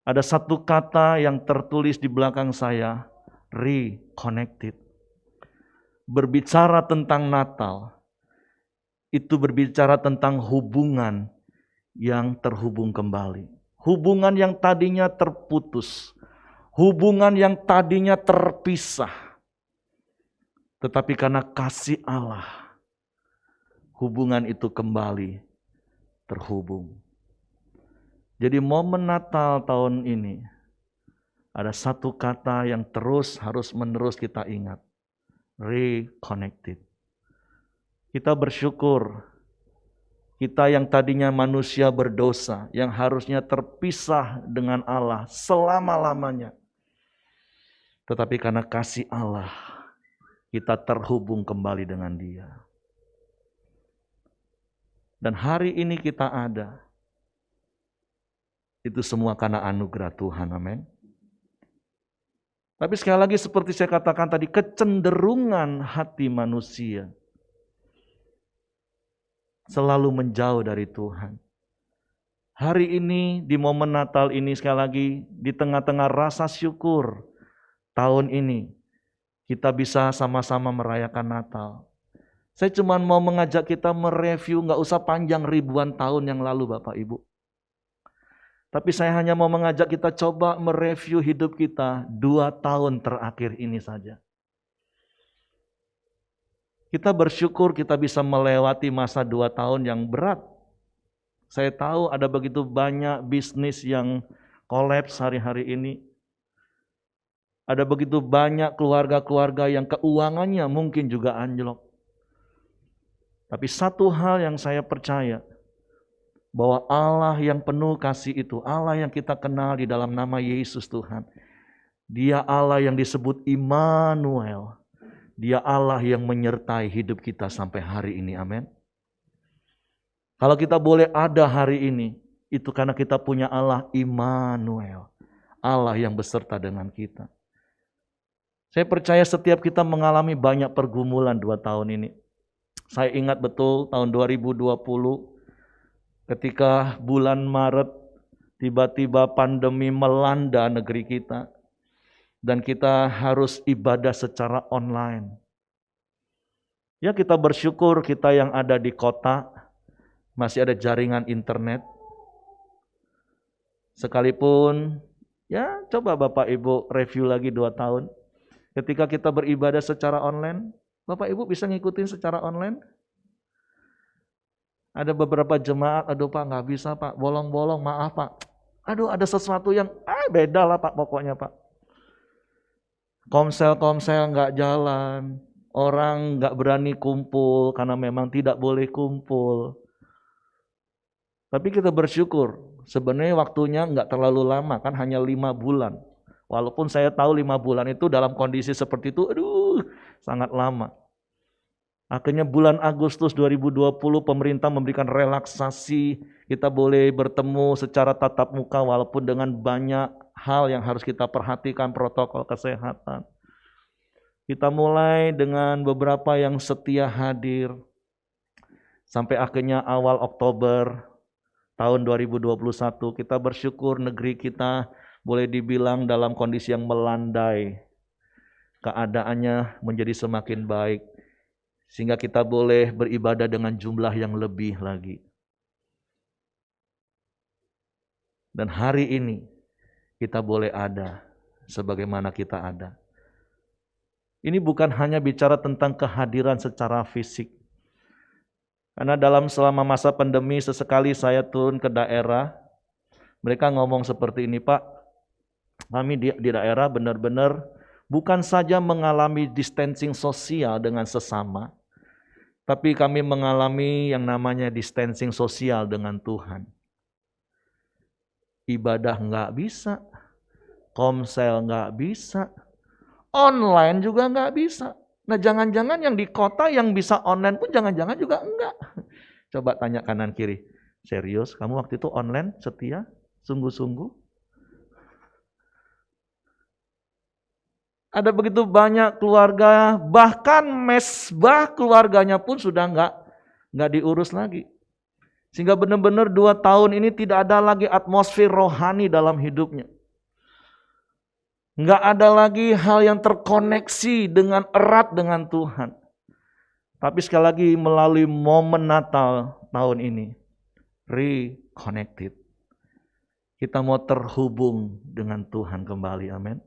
ada satu kata yang tertulis di belakang saya, reconnected. Berbicara tentang Natal, itu berbicara tentang hubungan yang terhubung kembali. Hubungan yang tadinya terputus. Hubungan yang tadinya terpisah. Tetapi karena kasih Allah, hubungan itu kembali terhubung. Jadi momen Natal tahun ini, ada satu kata yang terus harus menerus kita ingat. Reconnected. Kita bersyukur, kita yang tadinya manusia berdosa, yang harusnya terpisah dengan Allah selama-lamanya. Tetapi karena kasih Allah, kita terhubung kembali dengan Dia. Dan hari ini kita ada. Itu semua karena anugerah Tuhan, amin. Tapi sekali lagi seperti saya katakan tadi, kecenderungan hati manusia selalu menjauh dari Tuhan. Hari ini di momen Natal ini sekali lagi di tengah-tengah rasa syukur tahun ini, kita bisa sama-sama merayakan Natal. Saya cuma mau mengajak kita mereview, gak usah panjang ribuan tahun yang lalu Bapak Ibu. Tapi saya hanya mau mengajak kita coba mereview hidup kita 2 tahun terakhir ini saja. Kita bersyukur kita bisa melewati masa 2 tahun yang berat. Saya tahu ada begitu banyak bisnis yang kolaps hari-hari ini. Ada begitu banyak keluarga-keluarga yang keuangannya mungkin juga anjlok. Tapi satu hal yang saya percaya, bahwa Allah yang penuh kasih itu, Allah yang kita kenal di dalam nama Yesus Tuhan, Dia Allah yang disebut Immanuel. Dia Allah yang menyertai hidup kita sampai hari ini, amin. Kalau kita boleh ada hari ini, itu karena kita punya Allah Immanuel, Allah yang beserta dengan kita. Saya percaya setiap kita mengalami banyak pergumulan 2 tahun ini. Saya ingat betul tahun 2020, ketika bulan Maret tiba-tiba pandemi melanda negeri kita, dan kita harus ibadah secara online. Ya, kita bersyukur kita yang ada di kota masih ada jaringan internet. Sekalipun, ya coba Bapak Ibu review lagi 2 tahun. Ketika kita beribadah secara online, Bapak Ibu bisa ngikutin secara online? Ada beberapa jemaat, aduh Pak nggak bisa Pak, bolong-bolong, maaf Pak. Aduh ada sesuatu yang, beda lah Pak pokoknya Pak. Komsel nggak jalan, orang nggak berani kumpul karena memang tidak boleh kumpul. Tapi kita bersyukur, sebenarnya waktunya nggak terlalu lama, kan hanya 5 bulan. Walaupun saya tahu 5 bulan itu dalam kondisi seperti itu, sangat lama. Akhirnya bulan Agustus 2020 pemerintah memberikan relaksasi, kita boleh bertemu secara tatap muka walaupun dengan banyak hal yang harus kita perhatikan, protokol kesehatan. Kita mulai dengan beberapa yang setia hadir, sampai akhirnya awal Oktober tahun 2021 kita bersyukur negeri kita boleh dibilang dalam kondisi yang melandai. Keadaannya menjadi semakin baik, sehingga kita boleh beribadah dengan jumlah yang lebih lagi. Dan hari ini kita boleh ada sebagaimana kita ada. Ini bukan hanya bicara tentang kehadiran secara fisik. Karena selama masa pandemi sesekali saya turun ke daerah, mereka ngomong seperti ini, Pak, kami di daerah benar-benar bukan saja mengalami distancing sosial dengan sesama, tapi kami mengalami yang namanya distancing sosial dengan Tuhan. Ibadah nggak bisa, komsel nggak bisa, online juga nggak bisa. Nah jangan-jangan yang di kota yang bisa online pun jangan-jangan juga enggak. Coba tanya kanan kiri, serius kamu waktu itu online setia, sungguh-sungguh? Ada begitu banyak keluarga, bahkan mesbah keluarganya pun sudah nggak diurus lagi. Sehingga benar-benar 2 tahun ini tidak ada lagi atmosfer rohani dalam hidupnya. Nggak ada lagi hal yang terkoneksi dengan erat dengan Tuhan. Tapi sekali lagi melalui momen Natal tahun ini, reconnected. Kita mau terhubung dengan Tuhan kembali, amin.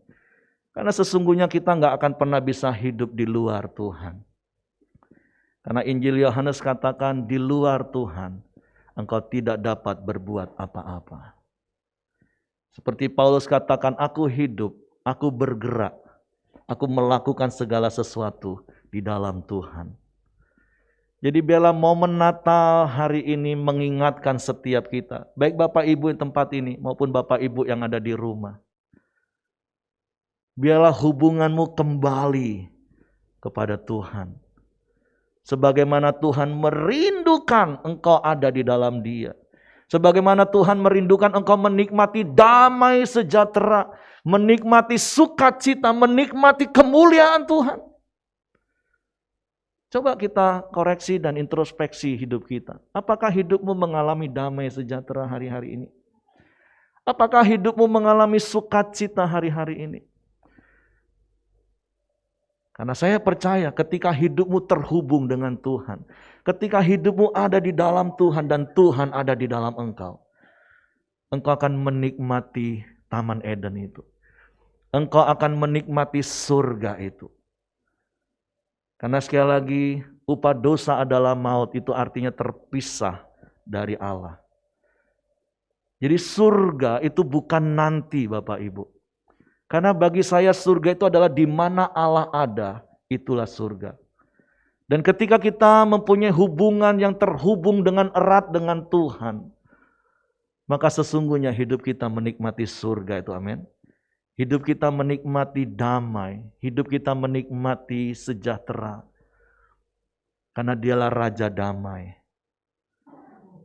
Karena sesungguhnya kita nggak akan pernah bisa hidup di luar Tuhan. Karena Injil Yohanes katakan di luar Tuhan, engkau tidak dapat berbuat apa-apa. Seperti Paulus katakan, aku hidup, aku bergerak, aku melakukan segala sesuatu di dalam Tuhan. Jadi biarlah momen Natal hari ini mengingatkan setiap kita, baik Bapak Ibu di tempat ini maupun Bapak Ibu yang ada di rumah. Biarlah hubunganmu kembali kepada Tuhan. Sebagaimana Tuhan merindukan engkau ada di dalam Dia. Sebagaimana Tuhan merindukan engkau menikmati damai sejahtera, menikmati sukacita, menikmati kemuliaan Tuhan. Coba kita koreksi dan introspeksi hidup kita. Apakah hidupmu mengalami damai sejahtera hari-hari ini? Apakah hidupmu mengalami sukacita hari-hari ini? Karena saya percaya ketika hidupmu terhubung dengan Tuhan, ketika hidupmu ada di dalam Tuhan dan Tuhan ada di dalam engkau, engkau akan menikmati Taman Eden itu. Engkau akan menikmati surga itu. Karena sekali lagi, upah dosa adalah maut, itu artinya terpisah dari Allah. Jadi surga itu bukan nanti Bapak Ibu. Karena bagi saya surga itu adalah di mana Allah ada, itulah surga. Dan ketika kita mempunyai hubungan yang terhubung dengan erat dengan Tuhan, maka sesungguhnya hidup kita menikmati surga itu, amin. Hidup kita menikmati damai, hidup kita menikmati sejahtera. Karena Dialah Raja Damai.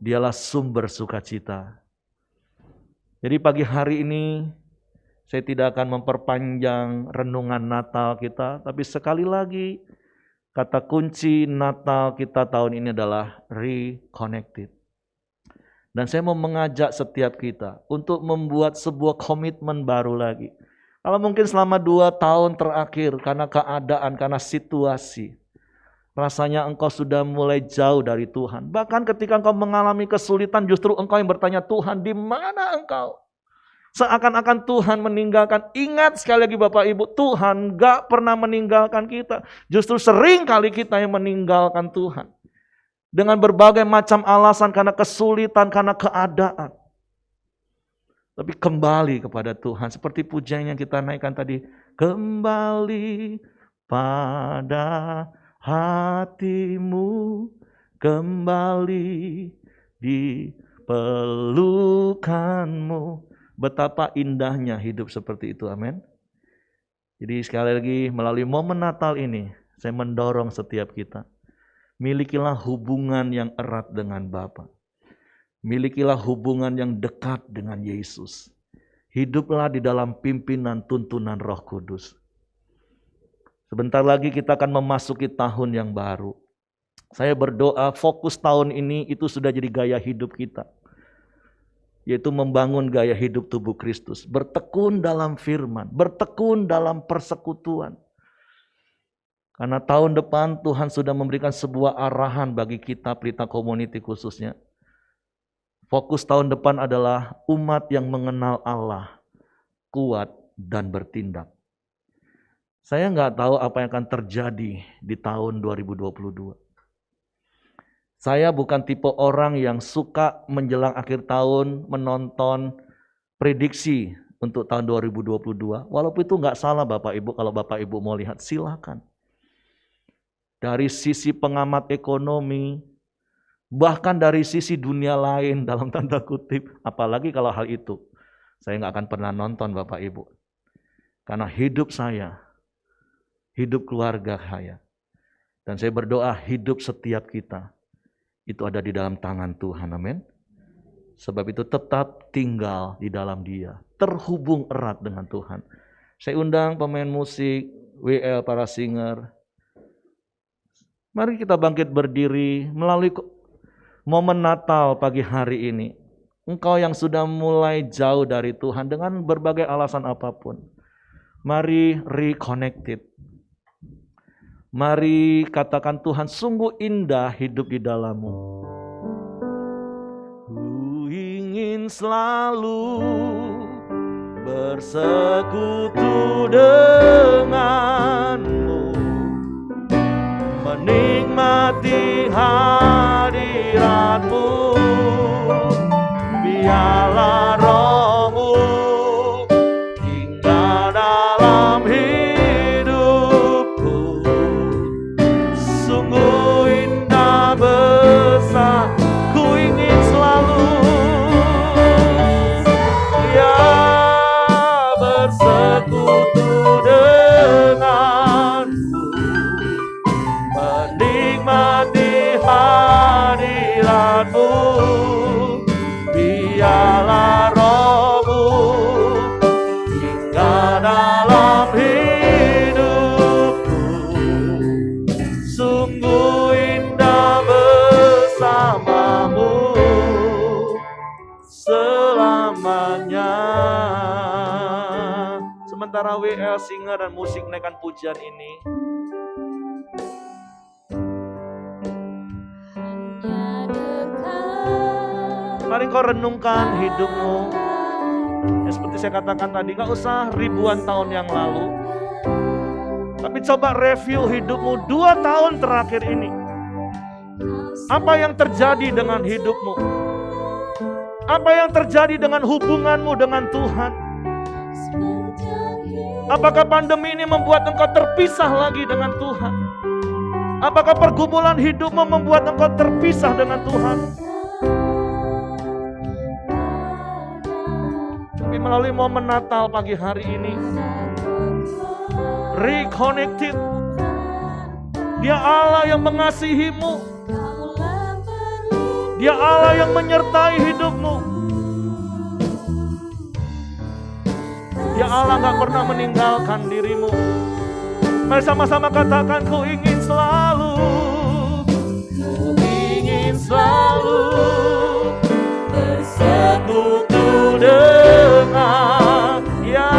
Dialah sumber sukacita. Jadi pagi hari ini saya tidak akan memperpanjang renungan Natal kita, tapi sekali lagi kata kunci Natal kita tahun ini adalah reconnected. Dan saya mau mengajak setiap kita untuk membuat sebuah komitmen baru lagi. Kalau mungkin selama 2 tahun terakhir karena keadaan, karena situasi, rasanya engkau sudah mulai jauh dari Tuhan. Bahkan ketika engkau mengalami kesulitan, justru engkau yang bertanya, Tuhan di mana engkau? Seakan-akan Tuhan meninggalkan. Ingat sekali lagi Bapak Ibu, Tuhan gak pernah meninggalkan kita. Justru sering kali kita yang meninggalkan Tuhan. Dengan berbagai macam alasan, karena kesulitan, karena keadaan. Tapi kembali kepada Tuhan. Seperti pujian yang kita naikkan tadi. Kembali pada hatimu. Kembali di pelukanmu. Betapa indahnya hidup seperti itu. Amin. Jadi sekali lagi melalui momen Natal ini. Saya mendorong setiap kita. Milikilah hubungan yang erat dengan Bapa. Milikilah hubungan yang dekat dengan Yesus. Hiduplah di dalam pimpinan tuntunan Roh Kudus. Sebentar lagi kita akan memasuki tahun yang baru. Saya berdoa fokus tahun ini itu sudah jadi gaya hidup kita. Yaitu membangun gaya hidup tubuh Kristus. Bertekun dalam firman, bertekun dalam persekutuan. Karena tahun depan Tuhan sudah memberikan sebuah arahan bagi kita Pelita Community khususnya. Fokus tahun depan adalah umat yang mengenal Allah, kuat dan bertindak. Saya nggak tahu apa yang akan terjadi di tahun 2022. Saya bukan tipe orang yang suka menjelang akhir tahun menonton prediksi untuk tahun 2022. Walaupun itu nggak salah Bapak Ibu, kalau Bapak Ibu mau lihat silakan. Dari sisi pengamat ekonomi, bahkan dari sisi dunia lain dalam tanda kutip, apalagi kalau hal itu, saya nggak akan pernah nonton Bapak Ibu. Karena hidup saya, hidup keluarga saya, dan saya berdoa hidup setiap kita, itu ada di dalam tangan Tuhan, amin. Sebab itu tetap tinggal di dalam Dia, terhubung erat dengan Tuhan. Saya undang pemain musik, WL, para singer. Mari kita bangkit berdiri melalui momen Natal pagi hari ini. Engkau yang sudah mulai jauh dari Tuhan dengan berbagai alasan apapun. Mari reconnected. Mari katakan Tuhan sungguh indah hidup di dalammu. Ku ingin selalu bersekutu denganmu. Menikmati hadiratmu, biarlah rohmu tinggal dalam hidupku. Sungguh indah besar, ku ingin selalu ya bersekutu denganmu. Menikmati hadiratmu, biarlah rohmu tinggal dalam hidupku. Sungguh indah bersamamu selamanya. Sementara WL singer dan musik naikkan pujian ini, mari kau renungkan hidupmu. Ya, seperti saya katakan tadi, gak usah ribuan tahun yang lalu. Tapi coba review hidupmu 2 tahun terakhir ini. Apa yang terjadi dengan hidupmu? Apa yang terjadi dengan hubunganmu dengan Tuhan? Apakah pandemi ini membuat engkau terpisah lagi dengan Tuhan? Apakah pergumulan hidupmu membuat engkau terpisah dengan Tuhan? Tapi melalui momen Natal pagi hari ini, reconnected. Dia Allah yang mengasihimu. Dia Allah yang menyertai hidupmu. Dia Allah gak pernah meninggalkan dirimu. Mari sama-sama katakan, ku ingin selalu Sanggup ku dengar, ya,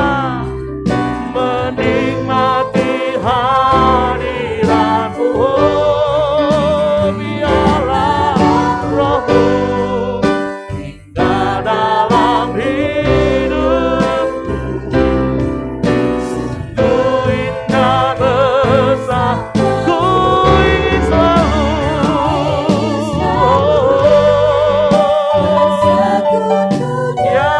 menikmati hadirat-Mu. Oh, biarlah Roh-Mu tinggal dalam hidupku. Sungguh indah bersamaku, ingin selalu. Ya,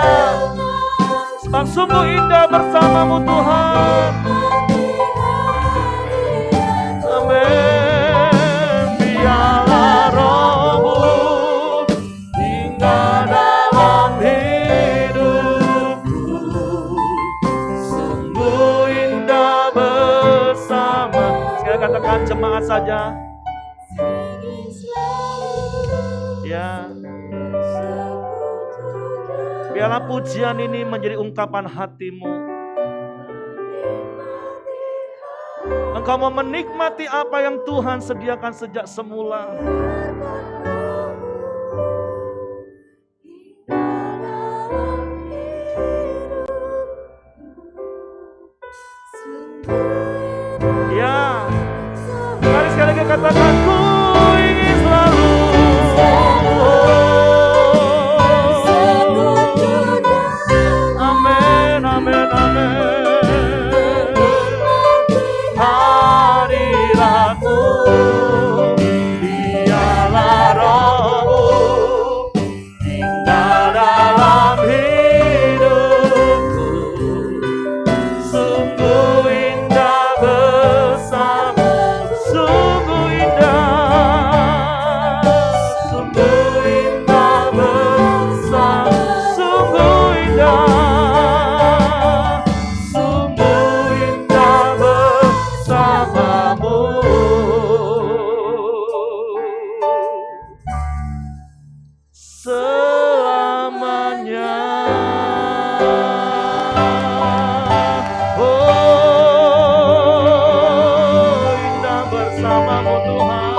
sungguh indah bersama-Mu Tuhan. Amin. Biarlah Roh-Mu tinggal dalam hidupku. Sungguh indah bersama. Sekali katakan jemaat saja. Ya. Biarlah pujian ini menjadi ungkapan hatimu. Engkau mau menikmati apa yang Tuhan sediakan sejak semula. Ya, mari sekali lagi katakan, ku ingin selalu. Amin, amin, amin. Hadirat-Mu, biarlah Roh-Mu tinggal dalam hidupku. Sungguh indah bersama, sungguh indah, sungguh indah bersama, sungguh indah, sungguh indah bersama-Mu. Selamanya. Oh, indah bersama-Mu Tuhan.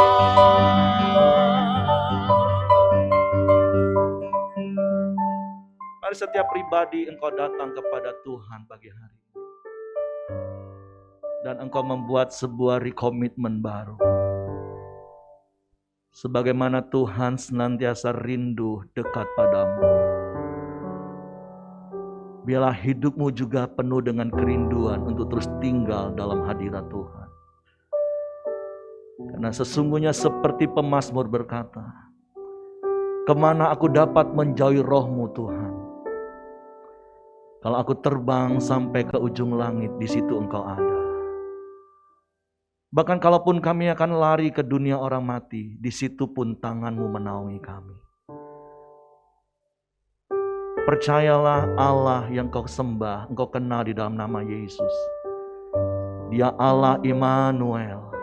Mari setiap pribadi engkau datang kepada Tuhan pagi hari ini. Dan engkau membuat sebuah rekomitmen baru. Sebagaimana Tuhan senantiasa rindu dekat padamu. Biarlah hidupmu juga penuh dengan kerinduan untuk terus tinggal dalam hadirat Tuhan. Karena sesungguhnya seperti pemazmur berkata, kemana aku dapat menjauhi Roh-Mu Tuhan? Kalau aku terbang sampai ke ujung langit, di situ Engkau ada. Bahkan kalaupun kami akan lari ke dunia orang mati, di situ pun tangan-Mu menaungi kami. Percayalah Allah yang kau sembah, engkau kenal di dalam nama Yesus. Dia Allah Immanuel,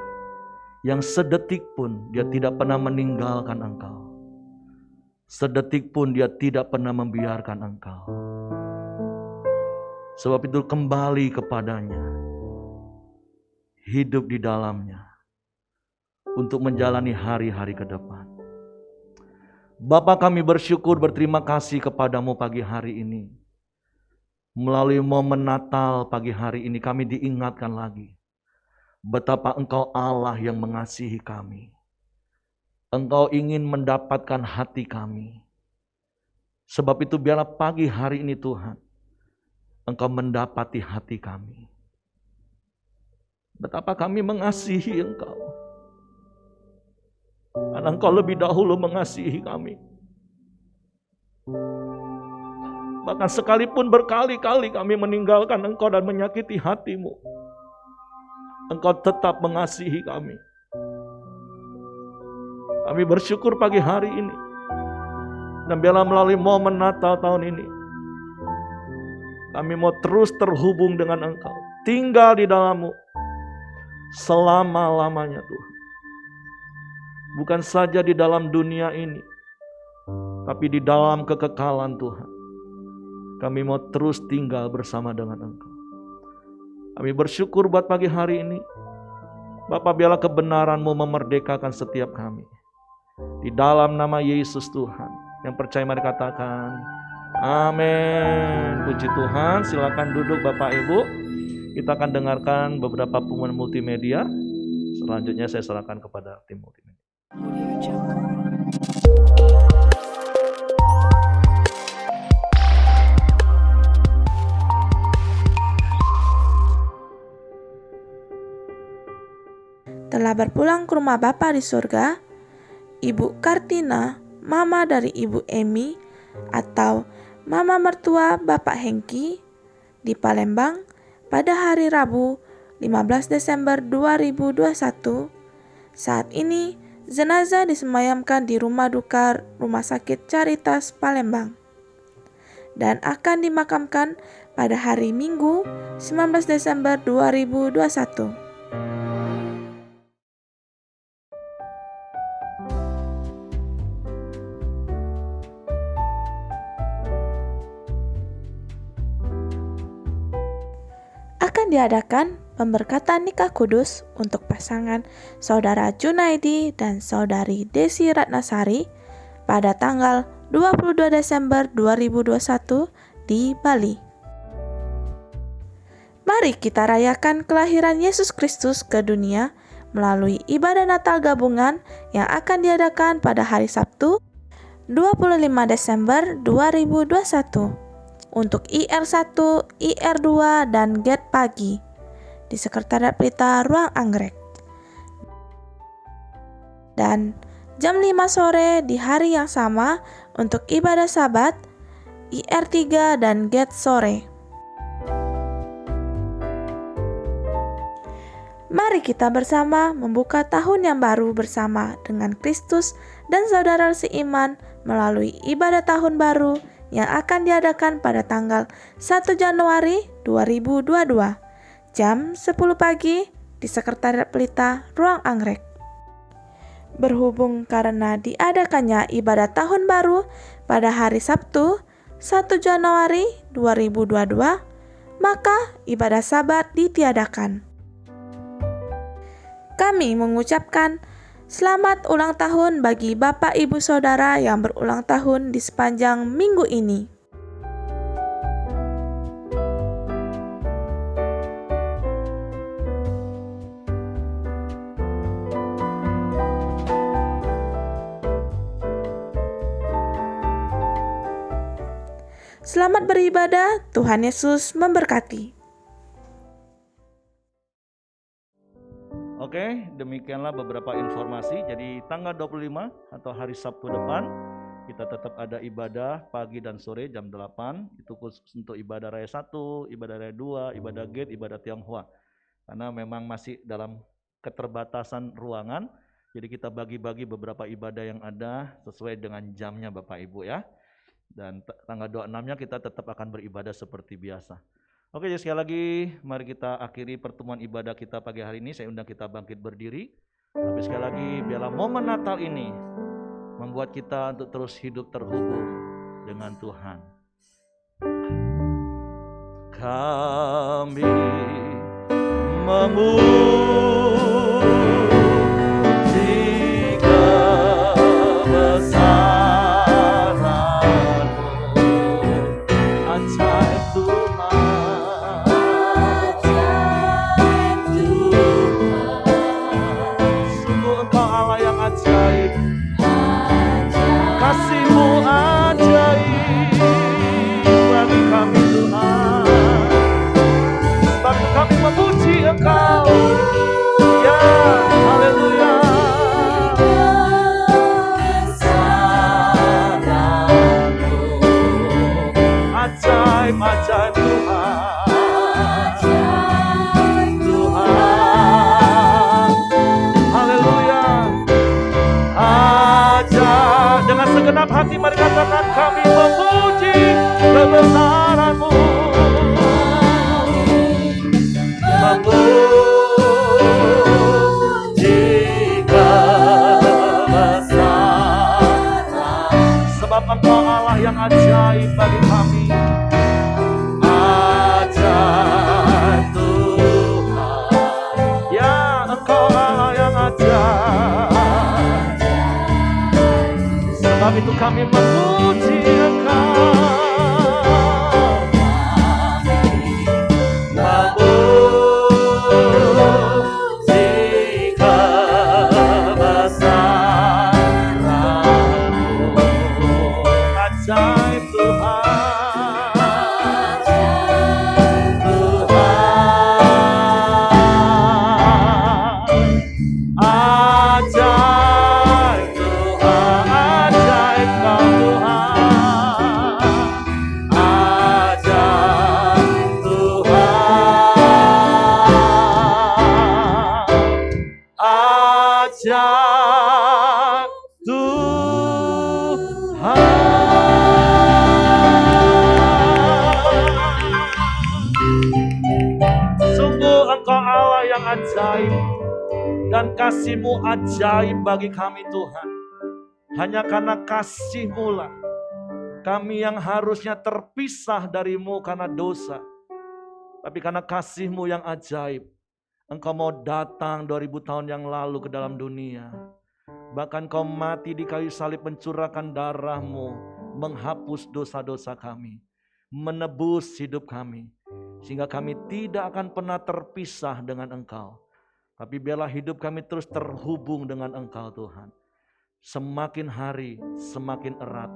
yang sedetik pun Dia tidak pernah meninggalkan engkau. Sedetik pun Dia tidak pernah membiarkan engkau. Sebab itu kembali kepadanya. Hidup di dalamnya untuk menjalani hari-hari ke depan. Bapa, kami bersyukur, berterima kasih kepadamu pagi hari ini. Melalui momen Natal pagi hari ini kami diingatkan lagi betapa Engkau Allah yang mengasihi kami. Engkau ingin mendapatkan hati kami. Sebab itu biarlah pagi hari ini Tuhan, Engkau mendapati hati kami. Betapa kami mengasihi Engkau. Karena Engkau lebih dahulu mengasihi kami. Bahkan sekalipun berkali-kali kami meninggalkan Engkau dan menyakiti hati-Mu, Engkau tetap mengasihi kami. Kami bersyukur pagi hari ini. Dan biarlah melalui momen Natal tahun ini, kami mau terus terhubung dengan Engkau. Tinggal di dalam-Mu selama-lamanya Tuhan. Bukan saja di dalam dunia ini, tapi di dalam kekekalan Tuhan. Kami mau terus tinggal bersama dengan Engkau. Kami bersyukur buat pagi hari ini. Bapa, biarlah kebenaran-Mu memerdekakan setiap kami. Di dalam nama Yesus Tuhan. Yang percaya mari katakan Amin. Puji Tuhan. Silakan duduk Bapak Ibu. Kita akan dengarkan beberapa pengumuman multimedia. Selanjutnya saya serahkan kepada tim multimedia. Telah berpulang ke rumah Bapa di surga, Ibu Kartina, mama dari Ibu Emi, atau mama mertua Bapak Hengki, di Palembang pada hari Rabu 15 Desember 2021. Saat ini, jenazah disemayamkan di rumah duka Rumah Sakit Caritas Palembang dan akan dimakamkan pada hari Minggu 19 Desember 2021. Akan diadakan pemberkatan nikah kudus untuk pasangan Saudara Junaidi dan Saudari Desi Ratnasari pada tanggal 22 Desember 2021 di Bali. Mari kita rayakan kelahiran Yesus Kristus ke dunia melalui ibadah Natal gabungan yang akan diadakan pada hari Sabtu 25 Desember 2021. Untuk IR1, IR2, dan GET pagi di Sekretariat Pelita Ruang Anggrek. Dan jam 5 sore di hari yang sama untuk ibadah Sabat, IR3 dan GET sore. Mari kita bersama membuka tahun yang baru bersama dengan Kristus dan saudara seiman melalui ibadah tahun baru yang akan diadakan pada tanggal 1 Januari 2022 jam 10 pagi di Sekretariat Pelita Ruang Anggrek. Berhubung karena diadakannya ibadah tahun baru pada hari Sabtu 1 Januari 2022, maka ibadah Sabat ditiadakan. Kami mengucapkan selamat ulang tahun bagi Bapak Ibu Saudara yang berulang tahun di sepanjang minggu ini. Selamat beribadah, Tuhan Yesus memberkati. Oke, demikianlah beberapa informasi. Jadi tanggal 25 atau hari Sabtu depan kita tetap ada ibadah pagi dan sore jam 8. Itu khusus untuk ibadah raya 1, ibadah raya 2, ibadah GET, ibadah Tionghoa. Karena memang masih dalam keterbatasan ruangan, jadi kita bagi-bagi beberapa ibadah yang ada sesuai dengan jamnya Bapak Ibu ya. Dan tanggal 26-nya kita tetap akan beribadah seperti biasa. Oke, jadi sekali lagi mari kita akhiri pertemuan ibadah kita pagi hari ini. Saya undang kita bangkit berdiri. Tapi sekali lagi biarlah momen Natal ini membuat kita untuk terus hidup terhubung dengan Tuhan. Kami memuji kebesaran-Mu, ajaib Tuhan, sungguh Engkau Allah yang ajaib, kasih-Mu ajaib bagi kami Tuhan. Sebab itu kami memuji Engkau, ya haleluya. Ajaib Tuhan, haleluya. Ajaib, dengan segenap hati mari katakan kami memuji kebesaran-Mu, memuji kebesaran, sebab Engkau Allah yang ajaib bagi kami. Ajaib Tuhan, ya Engkau Allah yang ajaib, sebab itu kami memuji Engkau. Engkau Allah yang ajaib, dan kasih-Mu ajaib bagi kami Tuhan. Hanya karena kasih-Mu lah kami yang harusnya terpisah dari-Mu karena dosa. Tapi karena kasih-Mu yang ajaib, Engkau mau datang 2000 tahun yang lalu ke dalam dunia. Bahkan Kau mati di kayu salib, mencurahkan darah-Mu, menghapus dosa-dosa kami, menebus hidup kami, sehingga kami tidak akan pernah terpisah dengan Engkau. Tapi biarlah hidup kami terus terhubung dengan Engkau Tuhan. Semakin hari semakin erat.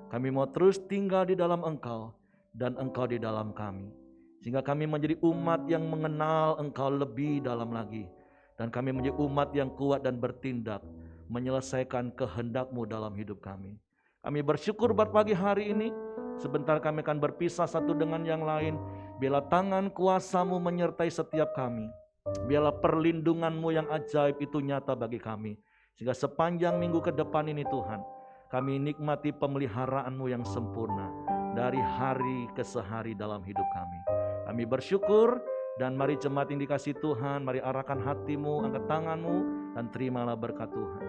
Kami mau terus tinggal di dalam Engkau dan Engkau di dalam kami. Sehingga kami menjadi umat yang mengenal Engkau lebih dalam lagi. Dan kami menjadi umat yang kuat dan bertindak menyelesaikan kehendak-Mu dalam hidup kami. Kami bersyukur buat pagi hari ini. Sebentar kami akan berpisah satu dengan yang lain. Biarlah tangan kuasa-Mu menyertai setiap kami. Biarlah perlindungan-Mu yang ajaib itu nyata bagi kami. Sehingga sepanjang minggu ke depan ini Tuhan, kami nikmati pemeliharaan-Mu yang sempurna dari hari ke sehari dalam hidup kami. Kami bersyukur, dan mari jemaat yang dikasih Tuhan, mari arahkan hatimu, angkat tanganmu, dan terimalah berkat Tuhan.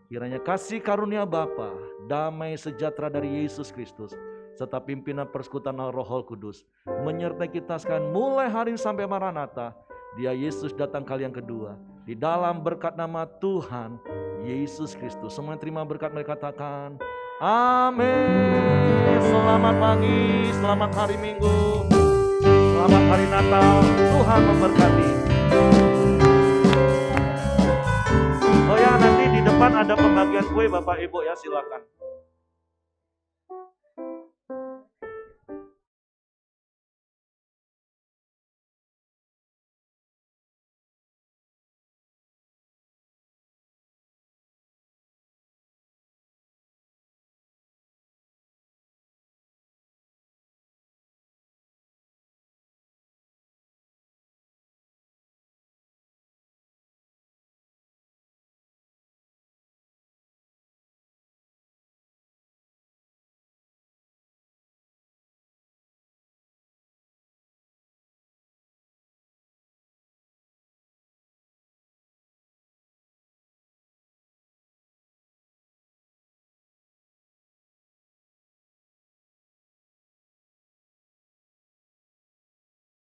Kiranya kasih karunia Bapa, damai sejahtera dari Yesus Kristus, serta pimpinan persekutuan Roh Kudus menyertai kita sekalian mulai hari ini sampai Maranatha. Dia Yesus datang kali yang kedua. Di dalam berkat nama Tuhan Yesus Kristus. Semua yang terima berkat mereka katakan amin. Selamat pagi, selamat hari Minggu, selamat hari Natal. Tuhan memberkati. Oh ya, nanti di depan ada pembagian kue Bapak Ibu ya, silakan.